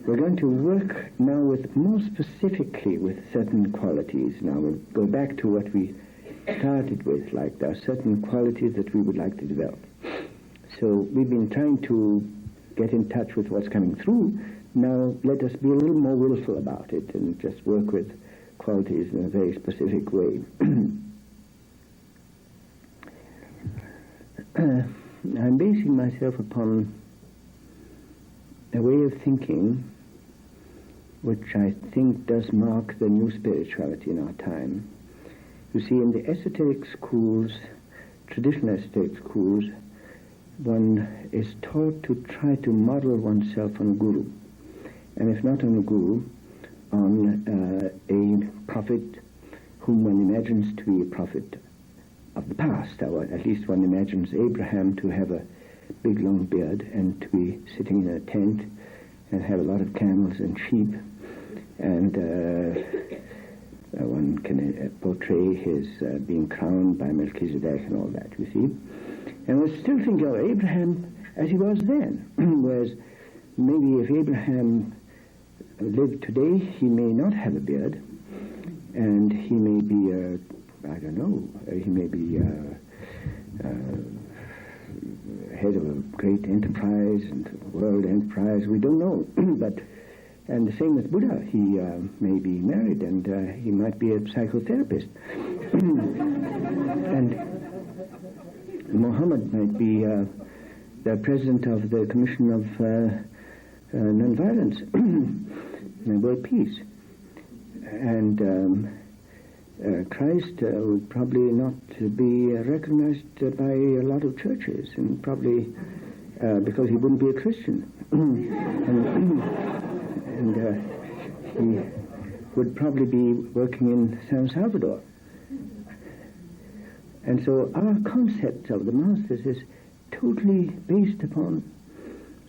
We're going to work now with more specifically with certain qualities. Now we'll go back to what we started with, like there are certain qualities that we would like to develop. So we've been trying to get in touch with what's coming through. Now let us be a little more willful about it and just work with qualities in a very specific way. I'm basing myself upon a way of thinking which I think does mark the new spirituality in our time. You see, in the esoteric schools, traditional esoteric schools, one is taught to try to model oneself on a guru. And if not on a guru, on a prophet whom one imagines to be a prophet of the past, or at least one imagines Abraham to have a big long beard and to be sitting in a tent and have a lot of camels and sheep, and one can portray his being crowned by Melchizedek and all that, you see. And we're still thinking of Abraham as he was then, whereas maybe if Abraham lived today, he may not have a beard, and he may be I don't know, he may be head of a great enterprise and world enterprise, we don't know. And the same with Buddha, he may be married and he might be a psychotherapist. And Muhammad might be the president of the Commission of Nonviolence and World Peace. And Christ would probably not be recognized by a lot of churches, and probably because he wouldn't be a Christian. and he would probably be working in San Salvador. And so our concept of the masters is totally based upon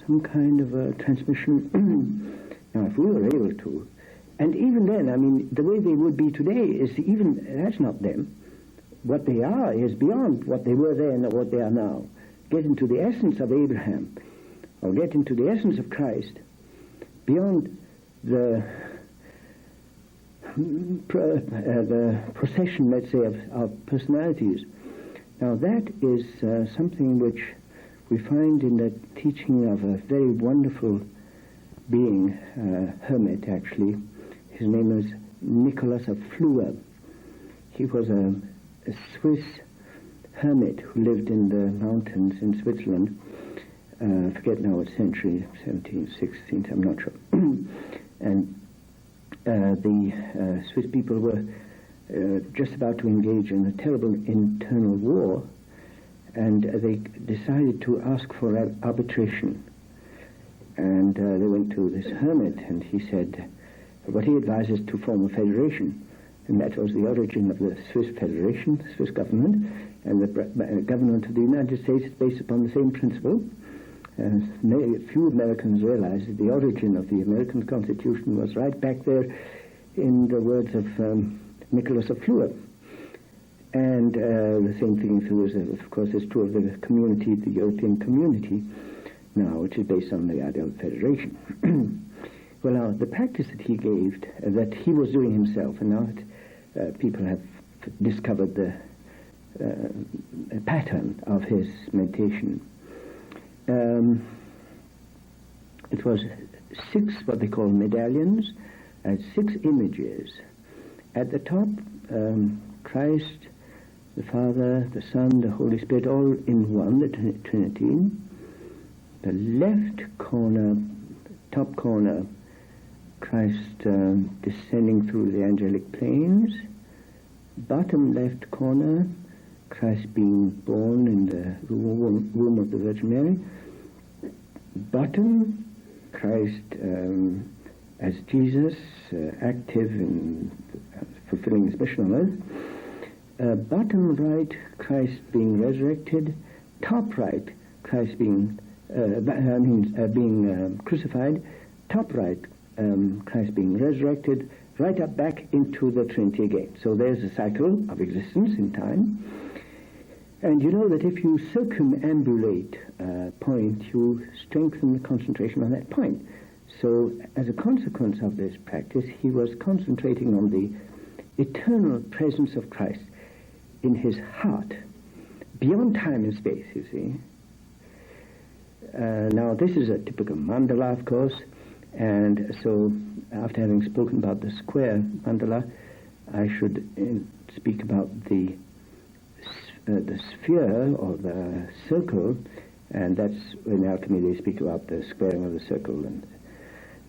some kind of a transmission. Now, if we were able to, and even then, I mean, the way they would be today is that's not them. What they are is beyond what they were then or what they are now. Get into the essence of Abraham, or get into the essence of Christ, beyond the procession, let's say, of personalities. Now that is something which we find in the teaching of a very wonderful being, hermit actually. His name was Nicholas of Fleur. He was a Swiss hermit who lived in the mountains in Switzerland. I forget now what century, 17th, 16th, I'm not sure. And the Swiss people were just about to engage in a terrible internal war, and they decided to ask for arbitration. And they went to this hermit, and he said, what he advises to form a federation. And that was the origin of the Swiss Federation, the Swiss government, and the government of the United States is based upon the same principle. Few Americans realize that the origin of the American Constitution was right back there in the words of Nicholas of Fleur. And the same thing, of course, is true of the community, the European community now, which is based on the idea of federation. Well, now, the practice that he gave, that he was doing himself, and now people have discovered the pattern of his meditation. It was 6 what they call medallions, 6 images. At the top, Christ, the Father, the Son, the Holy Spirit, all in one, the Trinity. The left corner, top corner, Christ descending through the angelic planes. Bottom left corner, Christ being born in the womb of the Virgin Mary. Bottom, Christ as Jesus, active in fulfilling his mission on earth. Bottom right, Christ being resurrected. Top right, Christ being crucified. Top right, Christ being resurrected. Right up back into the Trinity again. So there's a cycle of existence in time. And you know that if you circumambulate a point, you strengthen the concentration on that point. So as a consequence of this practice, he was concentrating on the eternal presence of Christ in his heart, beyond time and space, you see. Now, this is a typical mandala, of course, and so after having spoken about the square mandala, I should speak about the sphere or the circle, and that's in alchemy they speak about the squaring of the circle,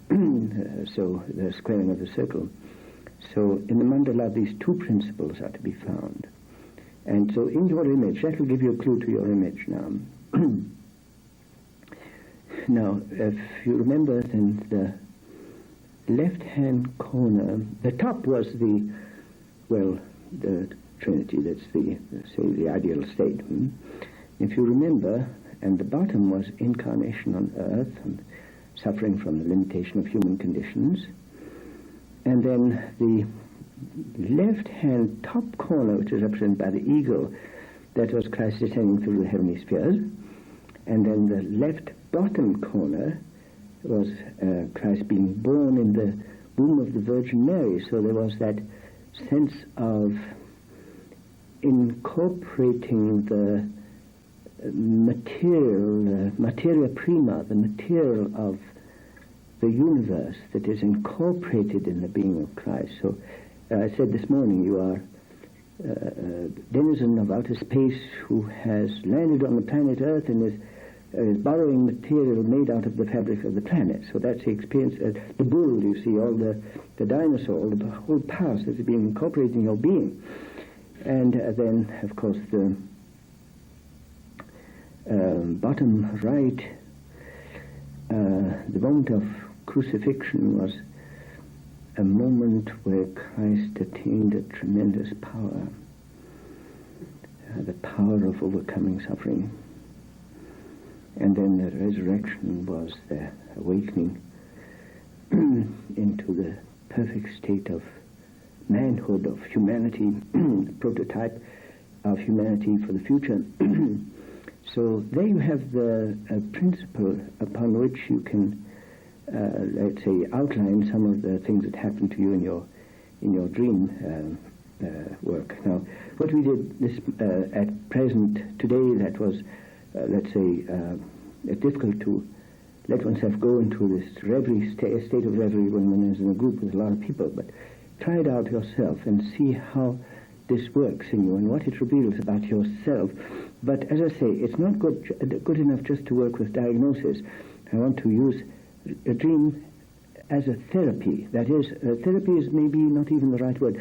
and so the squaring of the circle. So in the mandala, these 2 principles are to be found. And so in your image, that will give you a clue to your image now. Now, if you remember, then the left-hand corner, the top was the Trinity, that's the ideal state. If you remember, and the bottom was incarnation on earth and suffering from the limitation of human conditions. And then the left-hand top corner, which is represented by the eagle, that was Christ descending through the heavenly spheres. And then the left bottom corner was Christ being born in the womb of the Virgin Mary. So there was that sense of incorporating the materia prima, the material of the universe that is incorporated in the being of Christ. So I said this morning, you are a denizen of outer space who has landed on the planet Earth and is borrowing material made out of the fabric of the planet. So that's the experience. The bull, you see, all the dinosaur, the whole past is being incorporated in your being. And then, of course, the bottom right, the moment of crucifixion was a moment where Christ attained a tremendous power, the power of overcoming suffering. And then the resurrection was the awakening into the perfect state of manhood, of humanity, prototype of humanity for the future. So there you have the principle upon which you can, let's say, outline some of the things that happened to you in your dream work. Now, what we did this at present today, that was, let's say, difficult to let oneself go into this reverie state of reverie when one is in a group with a lot of people, but try it out yourself and see how this works in you and what it reveals about yourself. But as I say, it's not good enough just to work with diagnosis. I want to use a dream as a therapy. That is, therapy is maybe not even the right word,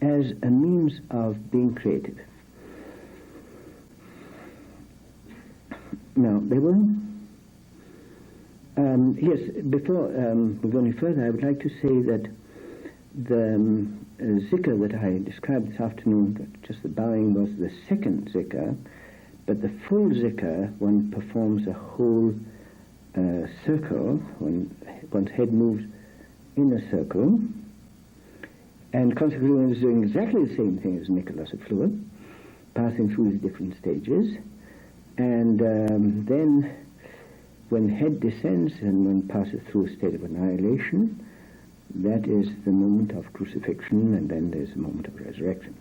as a means of being creative. Now, there were... yes, before we go any further, I would like to say that the zikr that I described this afternoon, just the bowing, was the second zikr, but the full zikr, one performs a whole circle, one's head moves in a circle, and consequently one is doing exactly the same thing as Nicholas of Fleur, passing through these different stages, and then when head descends and one passes through a state of annihilation, that is the moment of crucifixion, and then there's the moment of resurrection.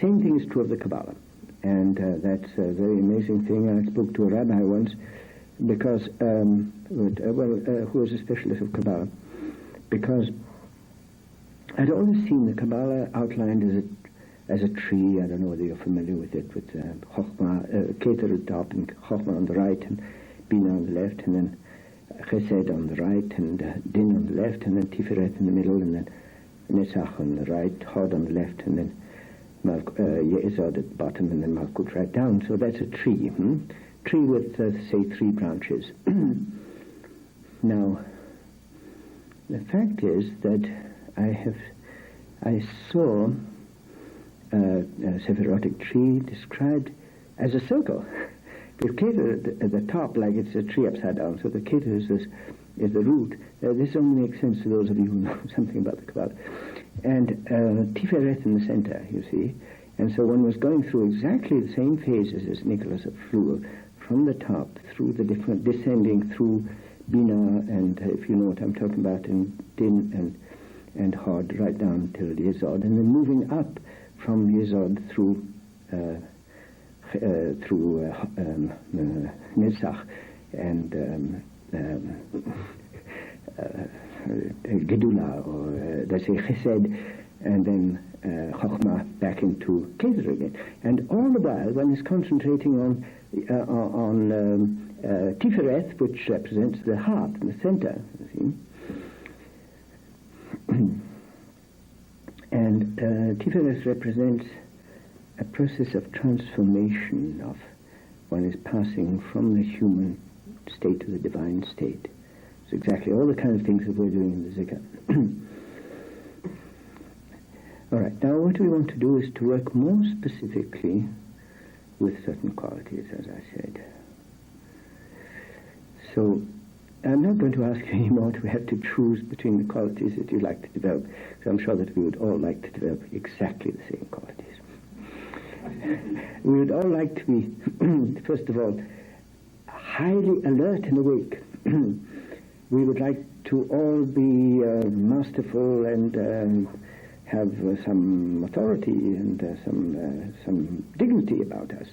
Same thing is true of the Kabbalah, and that's a very amazing thing. I spoke to a rabbi once, because, who was a specialist of Kabbalah, because I'd always seen the Kabbalah outlined as a tree. I don't know whether you're familiar with it, with Chokhmah, Keter at the top, and Chokhmah on the right, and Bina on the left, and then Chesed on the right, and Din on the left, and then Tiferet in the middle, and then Netzach on the right, Hod on the left, and then Yesod at the bottom, and then Malkut right down. So that's a tree. Tree with, say, 3 branches. Now, the fact is that I saw a Sephirotic tree described as a circle. With Keter at the top, like it's a tree upside down, so the Keter is the root. This only makes sense to those of you who know something about the Kabbalah. And Tiferet in the center, you see. And so one was going through exactly the same phases as Nicholas of Fleur, from the top, through the different, descending through Bina, and if you know what I'm talking about, in Din and Hod, right down till Yesod, and then moving up from Yesod through Netzach and Gedula, or let's say Chesed, and then Chokhmah back into Keter again. And all the while one is concentrating on Tiferet, which represents the heart in the center, you see. And Tiferet represents a process of transformation of one is passing from the human state to the divine state. It's exactly all the kind of things that we're doing in the Zikr. All right, now what we want to do is to work more specifically with certain qualities, as I said. So I'm not going to ask you anymore to have to choose between the qualities that you'd like to develop, because I'm sure that we would all like to develop exactly the same qualities. We would all like to be, first of all, highly alert and awake. We would like to all be masterful and have some authority and some dignity about us.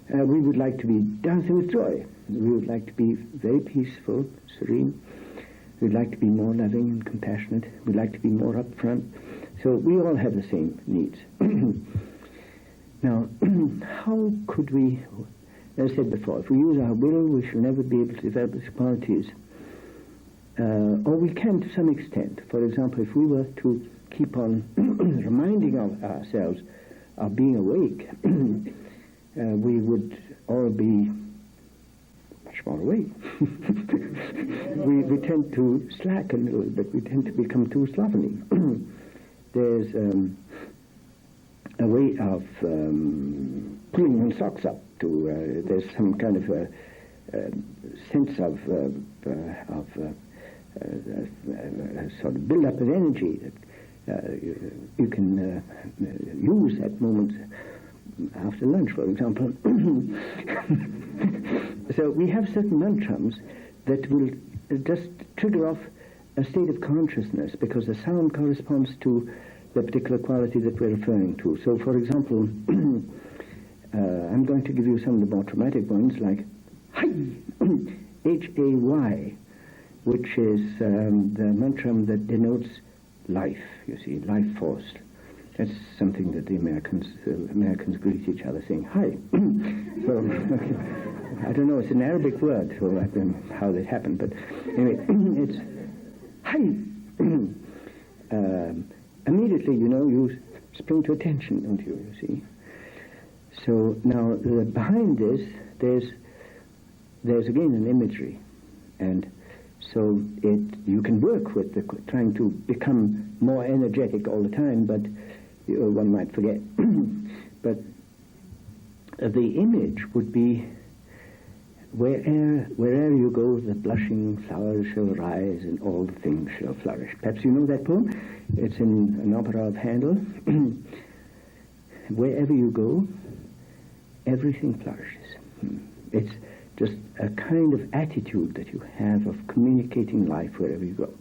We would like to be dancing with joy. We would like to be very peaceful, serene. We'd like to be more loving and compassionate. We'd like to be more upfront. So we all have the same needs. Now, how could we, as I said before, if we use our will, we shall never be able to develop these qualities. Or we can to some extent. For example, if we were to keep on reminding ourselves of being awake, we would all be much more awake. we tend to slack a little bit. We tend to become too slovenly. There's a way of pulling one's socks up to, there's some kind of a sense of sort of build-up of energy that you can use at moments after lunch, for example. So we have certain mantras that will just trigger off a state of consciousness because the sound corresponds to the particular quality that we're referring to. So, for example, I'm going to give you some of the more traumatic ones, like Hay, Hay, which is the mantra that denotes life, you see, life force. That's something that the Americans greet each other saying, hi. So, okay. I don't know, it's an Arabic word, so I don't know how that happened, but anyway, it's hi. Immediately, you spring to attention, don't you see? So now, behind this, there's again an imagery, and so you can work with trying to become more energetic all the time, but one might forget. But the image would be, wherever you go, the blushing flowers shall rise and all things shall flourish. Perhaps you know that poem. It's in an opera of Handel. Wherever you go, everything flourishes. It's just a kind of attitude that you have of communicating life wherever you go.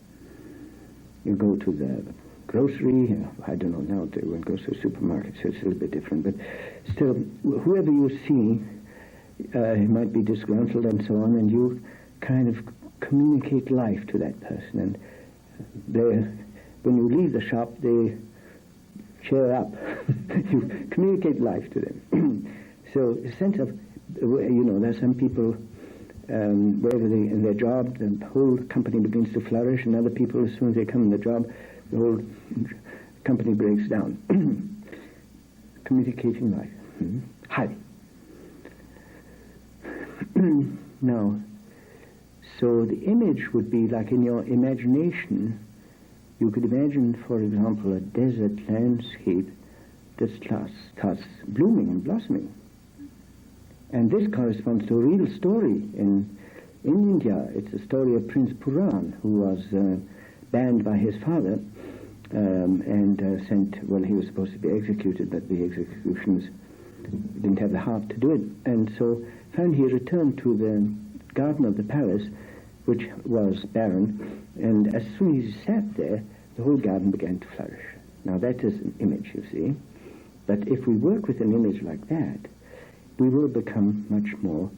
You go to the grocery, I don't know now, one goes to a supermarket, so it's a little bit different, but still, whoever you see, he might be disgruntled and so on, and you kind of communicate life to that person, and when you leave the shop, they cheer up. You communicate life to them. So a sense of, there's some people, wherever in their job, the whole company begins to flourish, and other people, as soon as they come in the job, the whole company breaks down. Communicating life. Hi. Now, so the image would be like in your imagination, you could imagine, for example, a desert landscape that starts blooming and blossoming. And this corresponds to a real story in India. It's a story of Prince Puran, who was banned by his father and he was supposed to be executed, but the executions didn't have the heart to do it. And so finally he returned to the garden of the palace, which was barren, and as soon as he sat there, the whole garden began to flourish. Now that is an image, you see. But if we work with an image like that, we will become much more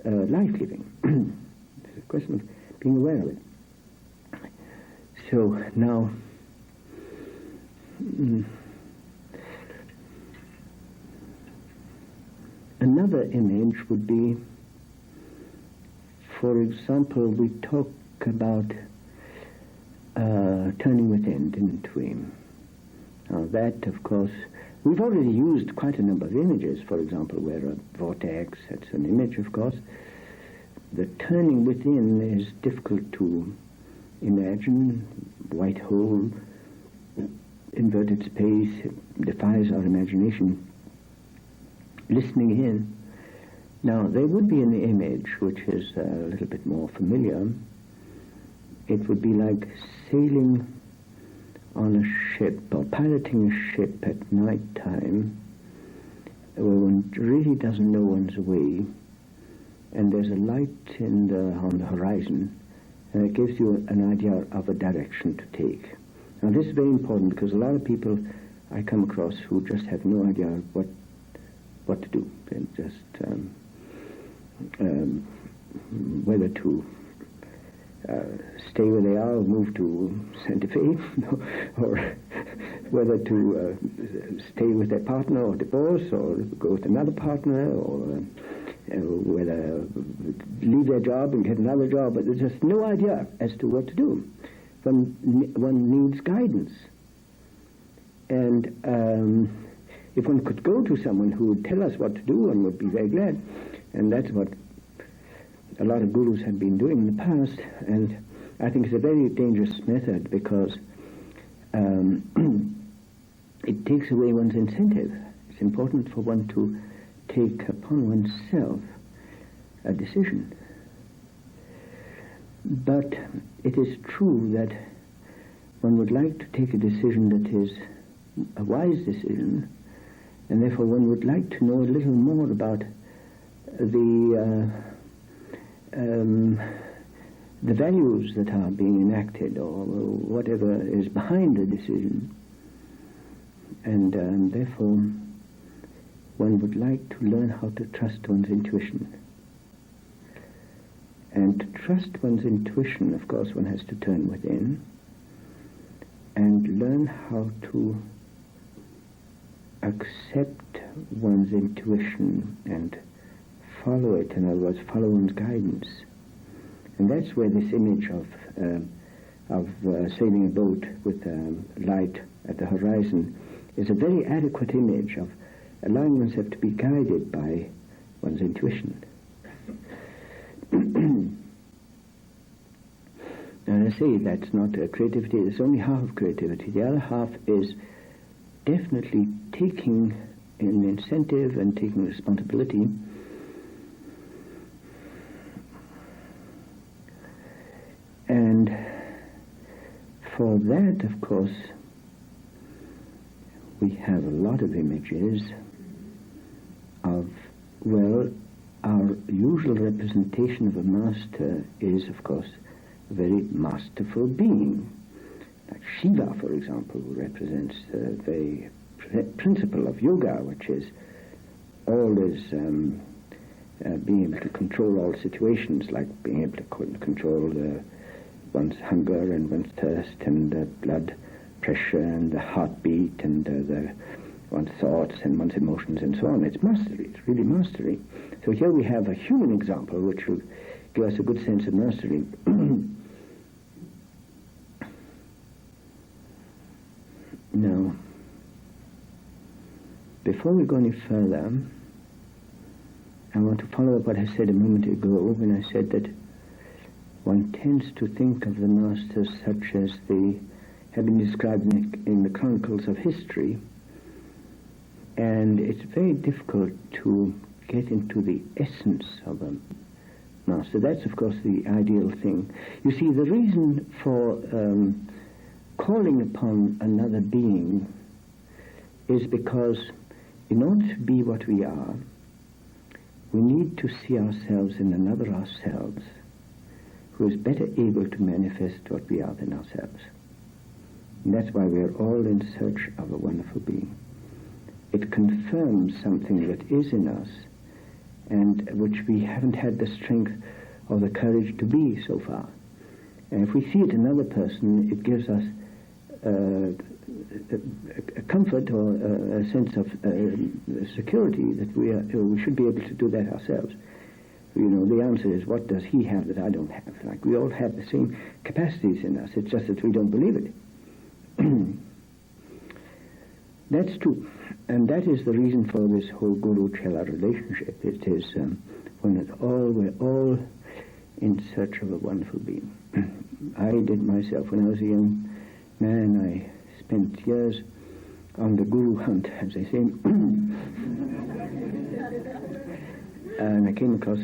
life-giving. It's a question of being aware of it. So now, another image would be, for example, we talk about turning within, didn't we? Now that, of course, we've already used quite a number of images. For example, where a vortex, that's an image, of course. The turning within is difficult to imagine. White hole, inverted space, it defies our imagination. Listening in. Now, there would be an image which is a little bit more familiar. It would be like sailing on a ship or piloting a ship at night time where one really doesn't know one's way, and there's a light on the horizon, and it gives you an idea of a direction to take. Now this is very important because a lot of people I come across who just have no idea what to do. They just whether to stay where they are or move to Santa Fe, or whether to stay with their partner or divorce, or go with another partner, or whether leave their job and get another job. But there's just no idea as to what to do. One needs guidance. And if one could go to someone who would tell us what to do, one would be very glad. And that's what a lot of gurus have been doing in the past, and I think it's a very dangerous method because it takes away one's incentive. It's important for one to take upon oneself a decision. But it is true that one would like to take a decision that is a wise decision, and therefore one would like to know a little more about the values that are being enacted, or whatever is behind the decision. And therefore one would like to learn how to trust one's intuition. And to trust one's intuition, of course, one has to turn within and learn how to accept one's intuition and follow it, in other words, follow one's guidance. And that's where this image of sailing a boat with light at the horizon is a very adequate image of allowing oneself to be guided by one's intuition. And I say that's not creativity, it's only half of creativity. The other half is definitely taking an incentive and taking responsibility and for that, of course, we have a lot of images of, well, our usual representation of a master is, of course, a very masterful being. Like Shiva, for example, who represents the principle of yoga, which is always being able to control all situations, like being able to control one's hunger and one's thirst and blood pressure and the heartbeat and one's thoughts and one's emotions and so on. It's mastery. It's really mastery. So here we have a human example which will give us a good sense of mastery. Now, before we go any further, I want to follow up what I said a moment ago when I said that one tends to think of the masters such as they have been described in the chronicles of history, and it's very difficult to get into the essence of a master. That's, of course, the ideal thing. You see, the reason for calling upon another being is because in order to be what we are, we need to see ourselves in another ourselves who is better able to manifest what we are than ourselves. And that's why we are all in search of a wonderful being. It confirms something that is in us and which we haven't had the strength or the courage to be so far. And if we see it in another person, it gives us a comfort or a sense of security that we should be able to do that ourselves. You know, the answer is, what does he have that I don't have? Like, we all have the same capacities in us. It's just that we don't believe it. That's true. And that is the reason for this whole Guru-Chela relationship. It is we're all in search of a wonderful being. I did myself when I was a young man. I spent years on the Guru hunt, as they say. And I came across,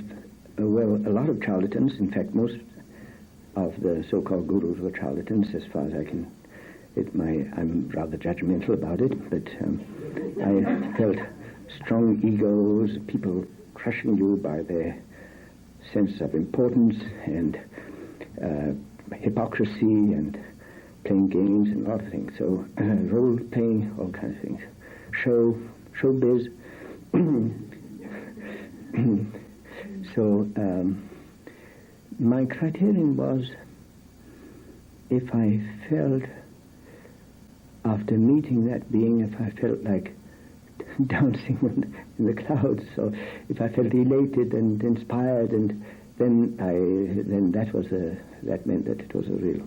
a lot of charlatans. In fact, most of the so-called gurus were charlatans, as far as I can. I'm rather judgmental about it, but I felt strong egos, people crushing you by their sense of importance and hypocrisy and playing games and a lot of things. So role playing, all kinds of things. Showbiz. So my criterion was, if I felt, after meeting that being, if I felt like dancing in the clouds, or if I felt elated and inspired, and then that meant that it was a real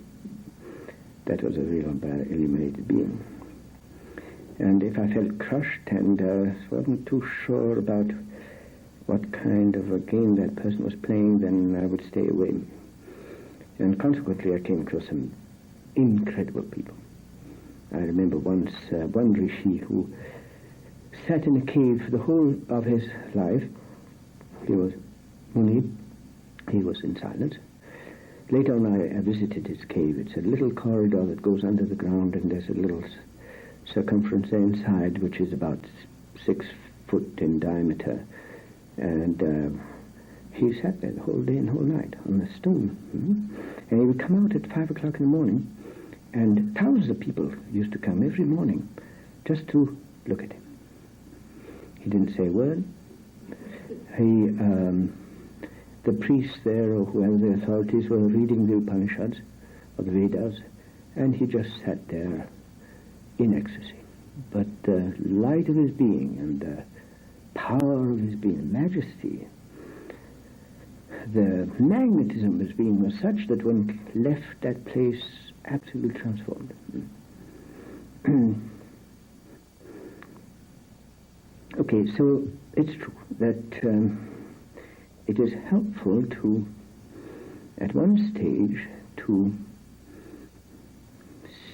illuminated being. And if I felt crushed and wasn't too sure about what kind of a game that person was playing, then I would stay away. And consequently, I came across some incredible people. I remember once one rishi who sat in a cave for the whole of his life. He was Munib. He was in silence. Later on, I visited his cave. It's a little corridor that goes under the ground, and there's a little circumference there inside, which is about 6 foot in diameter. And he sat there the whole day and whole night on the stone. And he would come out at 5 o'clock in the morning, and thousands of people used to come every morning just to look at him. He didn't say a word. The priests there, or whoever the authorities were, reading the Upanishads or the Vedas, and he just sat there in ecstasy. But the light of his being and the power of his being, majesty, the magnetism of his being was such that one left that place absolutely transformed. Okay, so it's true that it is helpful to, at one stage, to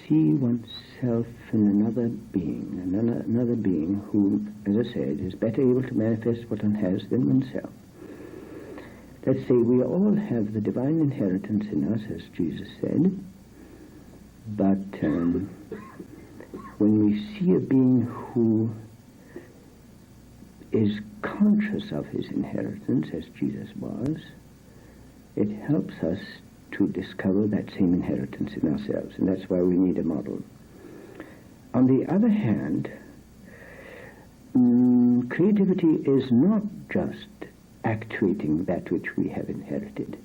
see oneself in another being, another being who, as I said, is better able to manifest what one has than oneself. Let's say we all have the divine inheritance in us, as Jesus said, but when we see a being who is conscious of his inheritance, as Jesus was, it helps us to discover that same inheritance in ourselves, and that's why we need a model. On the other hand, creativity is not just actuating that which we have inherited.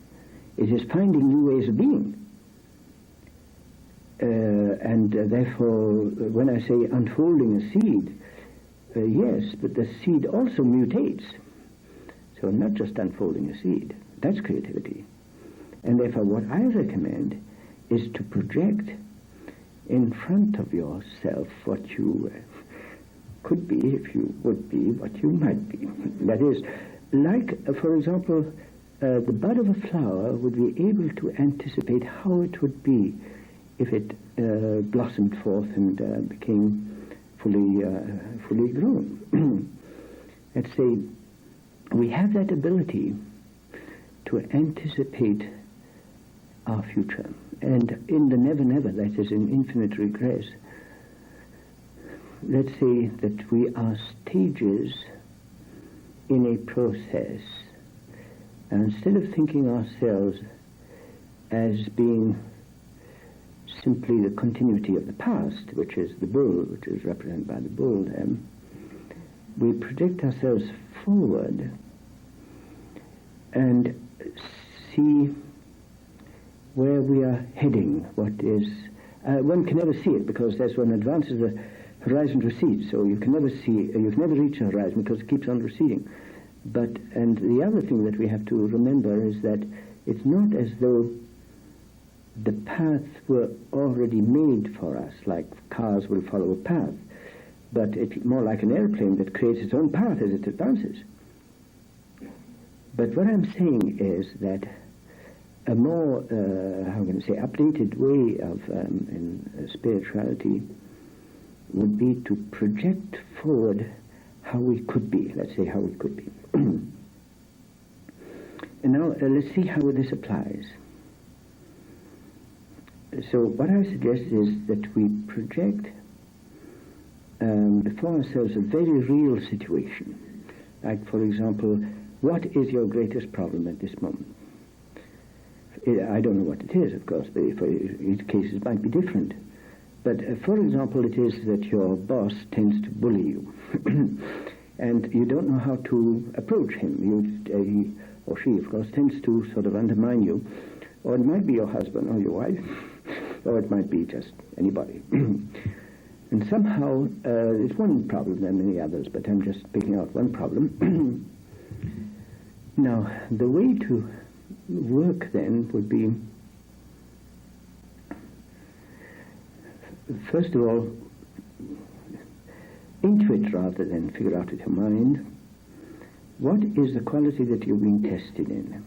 It is finding new ways of being. And therefore, when I say unfolding a seed, yes, but the seed also mutates. So not just unfolding a seed, that's creativity. And therefore what I recommend is to project in front of yourself what you could be, if you would be, what you might be. That is, like, for example, the bud of a flower would be able to anticipate how it would be if it blossomed forth and became fully grown. Let's say we have that ability to anticipate our future. And in the never never, that is in infinite regress, let's say that we are stages in a process. And instead of thinking ourselves as being simply the continuity of the past, which is the bull, which is represented by the bull there, we project ourselves forward and see where we are heading. What is one can never see it, because as one advances the horizon recedes, so you can never reach the horizon because it keeps on receding. And the other thing that we have to remember is that it's not as though the paths were already made for us, like cars will follow a path, but it's more like an airplane that creates its own path as it advances. But what I'm saying is that a more, updated way of in spirituality would be to project forward how we could be, let's say how we could be. And now let's see how this applies. So what I suggest is that we project before ourselves a very real situation. Like, for example, what is your greatest problem at this moment? I don't know what it is, of course, but for each case it might be different. But for example, it is that your boss tends to bully you. And you don't know how to approach him. He or she, of course, tends to sort of undermine you. Or it might be your husband or your wife, or it might be just anybody. And somehow, it's one problem, there are many others, but I'm just picking out one problem. Now, the way to work then would be, first of all, intuit rather than figure out with your mind, what is the quality that you're being tested in?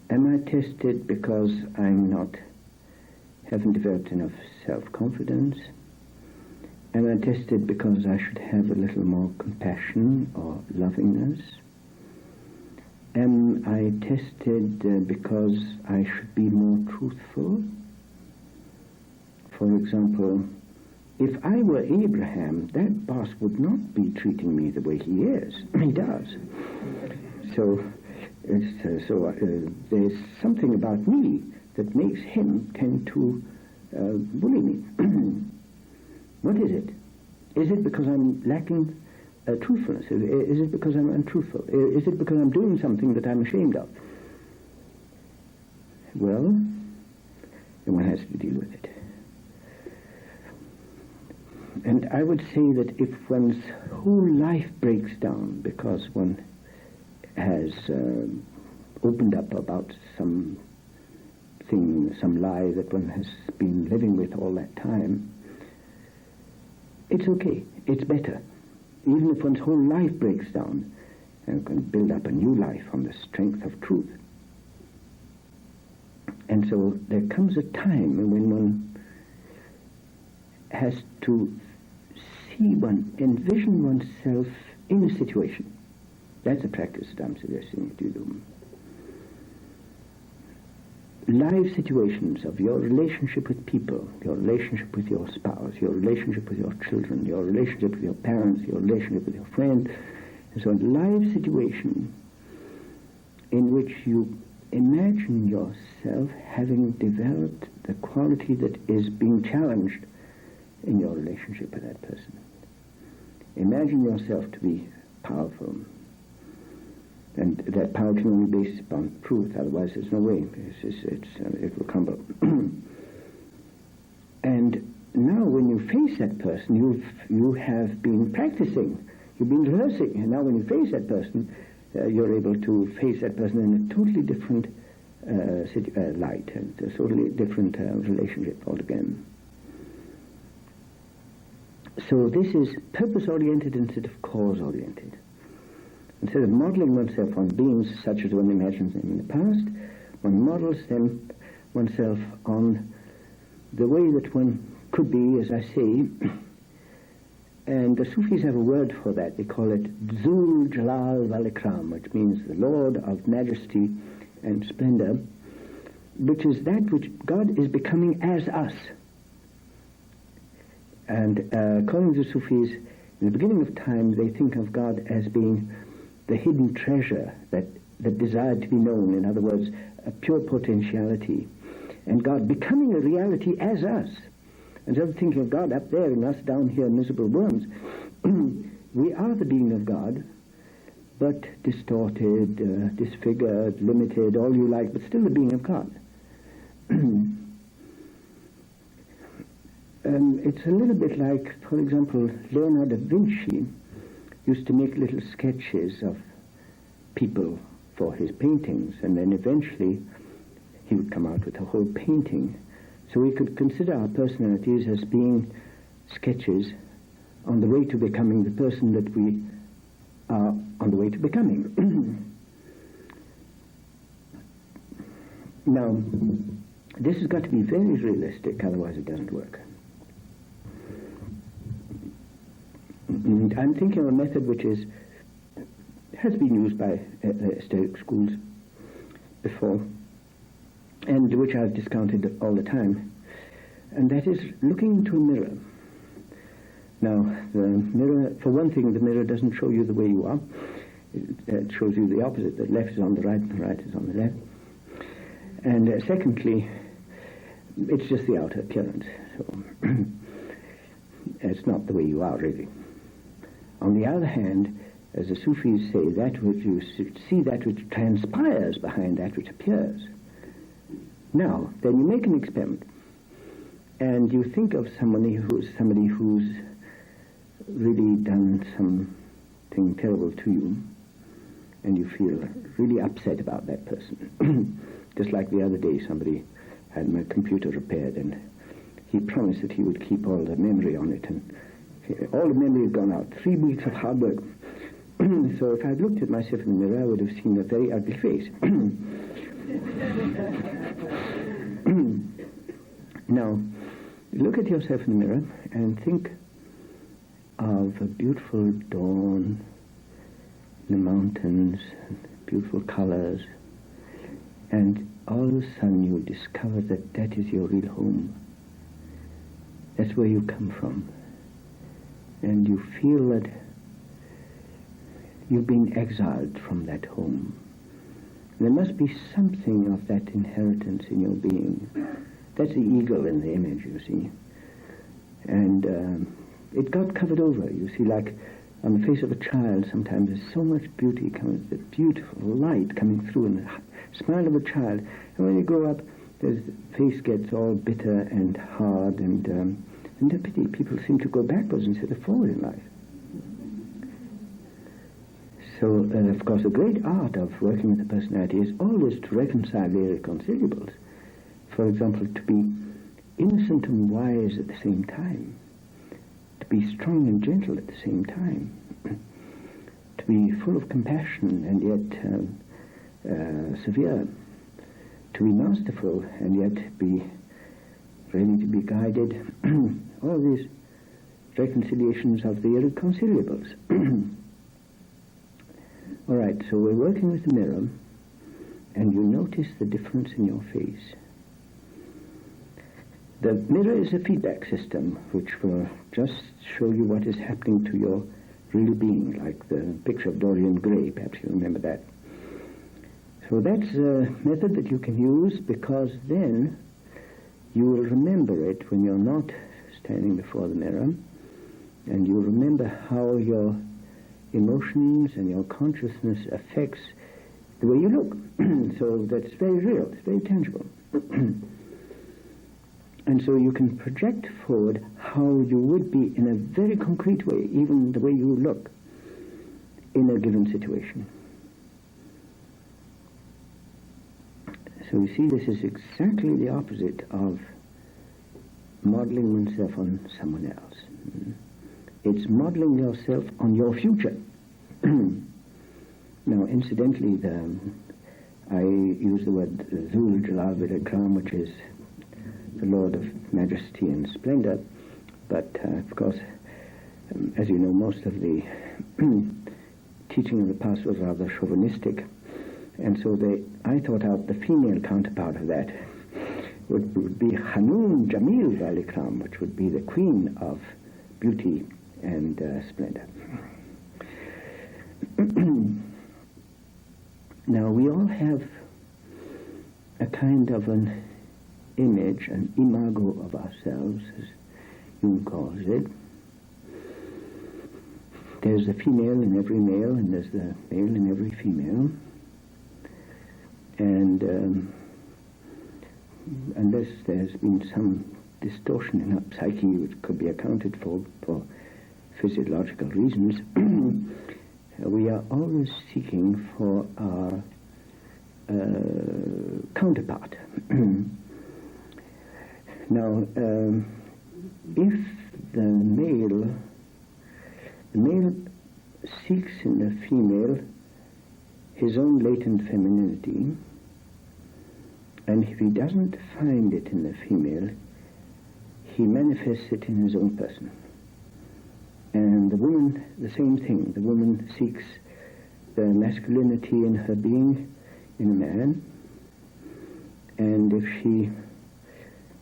Am I tested because haven't developed enough self-confidence? Am I tested because I should have a little more compassion or lovingness? Am I tested because I should be more truthful? For example, if I were Abraham, that boss would not be treating me the way he is. He does. So, there's something about me that makes him tend to bully me. What is it? Is it because I'm lacking truthfulness? Is it because I'm untruthful? Is it because I'm doing something that I'm ashamed of? Well, then one has to deal with it. And I would say that if one's whole life breaks down because one has opened up about some thing, some lie that one has been living with all that time, it's okay. It's better. Even if one's whole life breaks down, and can build up a new life on the strength of truth. And so there comes a time when one has to envision oneself in a situation. That's a practice that I'm suggesting to do. Live situations of your relationship with people, your relationship with your spouse, your relationship with your children, your relationship with your parents, your relationship with your friend, and so on. Live situation in which you imagine yourself having developed the quality that is being challenged in your relationship with that person. Imagine yourself to be powerful. And that power can only be based upon truth, otherwise there's no way. It will crumble. And now when you face that person, you have been practicing, you've been rehearsing, and now when you face that person, you're able to face that person in a totally different light, a totally different relationship altogether. So this is purpose-oriented instead of cause-oriented. Instead of modeling oneself on beings such as one imagines them in the past, one models them oneself on the way that one could be, as I say. And the Sufis have a word for that. They call it Zul Jalal wal Ikram, which means the Lord of Majesty and Splendor, which is that which God is becoming as us. And according to the Sufis, in the beginning of time, they think of God as being the hidden treasure that desired to be known, in other words, a pure potentiality, and God becoming a reality as us. Instead of thinking of God up there and us down here, miserable worms, we are the being of God, but distorted, disfigured, limited, all you like, but still the being of God. It's a little bit like, for example, Leonardo da Vinci used to make little sketches of people for his paintings, and then eventually he would come out with a whole painting. So we could consider our personalities as being sketches on the way to becoming the person that we are on the way to becoming. Now, this has got to be very realistic, otherwise it doesn't work. I'm thinking of a method which has been used by esoteric schools before, and which I've discounted all the time, and that is looking into a mirror. Now, the mirror, for one thing, the mirror doesn't show you the way you are. It shows you the opposite. The left is on the right, and the right is on the left. And secondly, it's just the outer appearance. So it's not the way you are, really. On the other hand, as the Sufis say, that which you see, that which transpires behind that which appears. Now, then you make an experiment, and you think of somebody who's really done something terrible to you, and you feel really upset about that person. Just like the other day, somebody had my computer repaired, and he promised that he would keep all the memory on it, and all the memory had gone out. 3 weeks of hard work. So if I had looked at myself in the mirror, I would have seen a very ugly face. Now, look at yourself in the mirror and think of a beautiful dawn in the mountains, beautiful colors, and all of a sudden you discover that that is your real home. That's where you come from. And you feel that you've been exiled from that home. There must be something of that inheritance in your being. That's the eagle in the image, you see. And it got covered over, you see, like on the face of a child sometimes there's so much beauty coming, the beautiful light coming through in the smile of a child. And when you grow up, the face gets all bitter and hard, and a pity. People seem to go backwards instead of forward in life. So, of course, the great art of working with the personality is always to reconcile the irreconciliables. For example, to be innocent and wise at the same time, to be strong and gentle at the same time, to be full of compassion and yet severe, to be masterful and yet be ready to be guided. All these reconciliations of the irreconciliables. All right, so we're working with the mirror, and you notice the difference in your face. The mirror is a feedback system which will just show you what is happening to your real being, like the picture of Dorian Gray, perhaps you remember that. So that's a method that you can use, because then you will remember it when you're not standing before the mirror, and you'll remember how your emotions and your consciousness affects the way you look. So that's very real, it's very tangible. And so you can project forward how you would be in a very concrete way, even the way you look in a given situation. So you see, this is exactly the opposite of modeling oneself on someone else. It's modeling yourself on your future. Now, incidentally, I use the word Zul Jalal Vidakram, which is the Lord of Majesty and Splendor, but of course, as you know, most of the teaching of the past was rather chauvinistic, and so I thought out the female counterpart of that would be Hanum Jamil Valikram, which would be the queen of beauty and splendor. Now, we all have a kind of an image, an imago of ourselves, as Jung calls it. There's the female in every male, and there's the male in every female. And unless there's been some distortion in our psyche which could be accounted for physiological reasons, we are always seeking for our counterpart. Now, if the male seeks in the female his own latent femininity, and if he doesn't find it in the female, he manifests it in his own person. And the woman, the same thing. The woman seeks the masculinity in her being in a man, and if she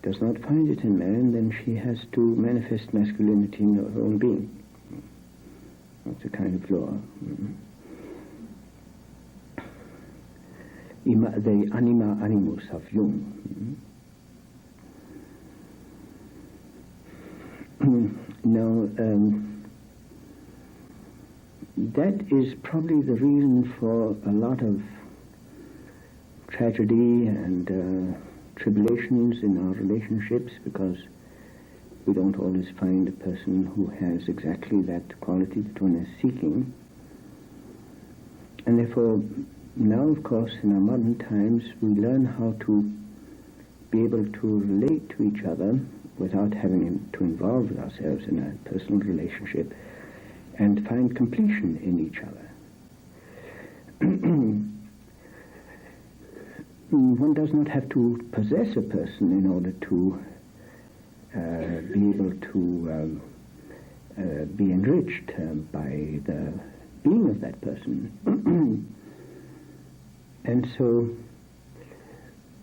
does not find it in man, then she has to manifest masculinity in her own being. That's a kind of law. The anima animus of Jung. Now, that is probably the reason for a lot of tragedy and tribulations in our relationships, because we don't always find a person who has exactly that quality that one is seeking. And therefore, now, of course, in our modern times, we learn how to be able to relate to each other without having to involve ourselves in a personal relationship, and find completion in each other. One does not have to possess a person in order to be able to be enriched by the being of that person. And so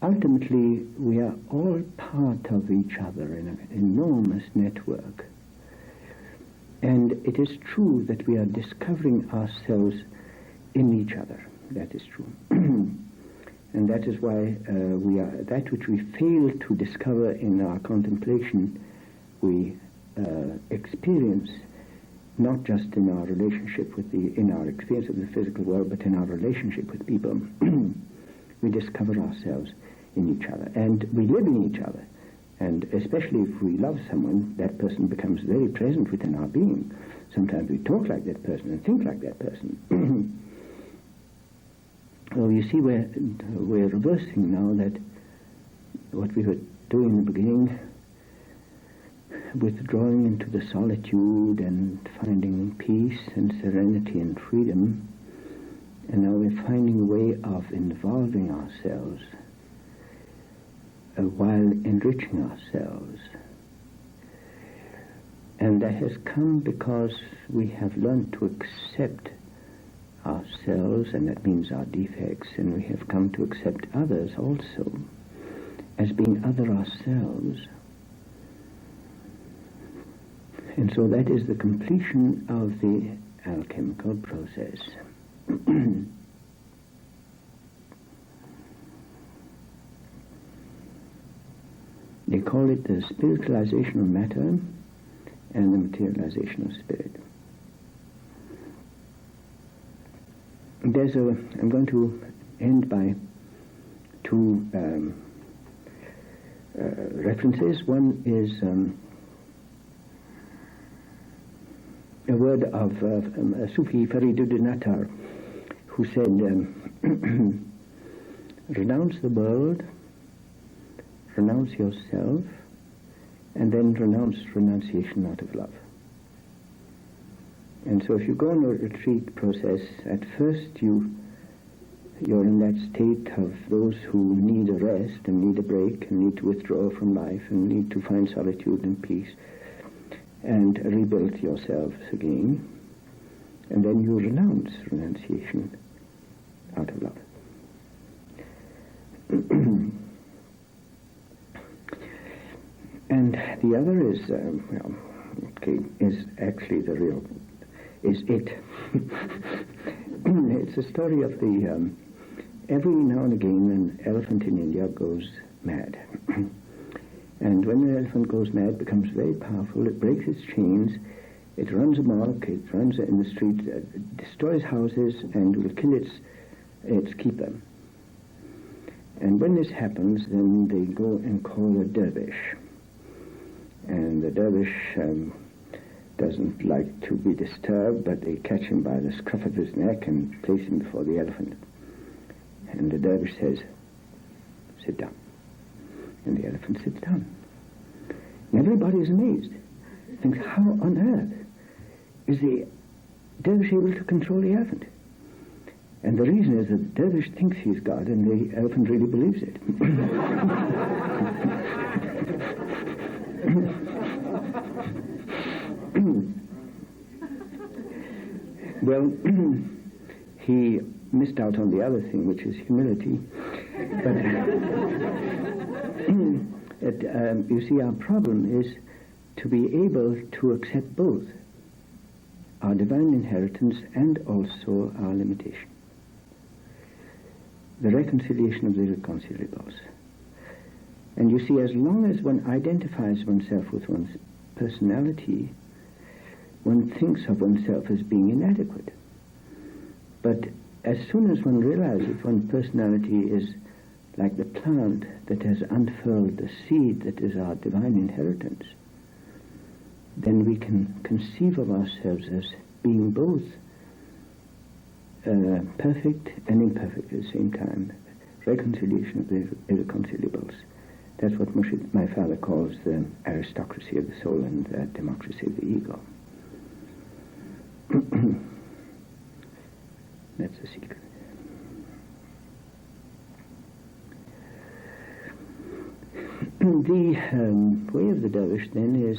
ultimately we are all part of each other in an enormous network. And it is true that we are discovering ourselves in each other. That is true. And that is why that which we fail to discover in our contemplation, we experience not just in our relationship in our experience of the physical world, but in our relationship with people. We discover ourselves in each other, and we live in each other. And especially if we love someone, that person becomes very present within our being. Sometimes we talk like that person and think like that person. Well, you see, we're reversing now that what we were doing in the beginning, withdrawing into the solitude and finding peace and serenity and freedom, and now we're finding a way of involving ourselves while enriching ourselves. And that has come because we have learned to accept ourselves, and that means our defects, and we have come to accept others also as being other ourselves. And so that is the completion of the alchemical process. They call it the spiritualization of matter and the materialization of spirit. I'm going to end by two references. One is a word of Sufi Fariduddin Attar, who said, renounce the world, renounce yourself, and then renounce renunciation out of love. And so if you go on a retreat process, at first you're in that state of those who need a rest and need a break and need to withdraw from life and need to find solitude and peace and rebuild yourselves again. And then you renounce renunciation out of love. And the other is, is actually the real, is it. It's a story of the, every now and again an elephant in India goes mad. And when the elephant goes mad, it becomes very powerful, it breaks its chains, it runs amok, it runs in the street, destroys houses, and will kill its keeper. And when this happens, then they go and call a dervish. And the dervish doesn't like to be disturbed, but they catch him by the scruff of his neck and place him before the elephant. And the dervish says, sit down. And the elephant sits down. And everybody is amazed. Thinks, how on earth is the dervish able to control the elephant? And the reason is that the dervish thinks he's God and the elephant really believes it. Well, he missed out on the other thing, which is humility. But you see, our problem is to be able to accept both our divine inheritance and also our limitation. The reconciliation of the irreconciliables. And you see, as long as one identifies oneself with one's personality, one thinks of oneself as being inadequate. But as soon as one realizes one's personality is like the plant that has unfurled the seed that is our divine inheritance, then we can conceive of ourselves as being both perfect and imperfect at the same time. Reconciliation of the irreconciliables. That's what my father calls the aristocracy of the soul and the democracy of the ego. That's the secret. The way of the dervish then is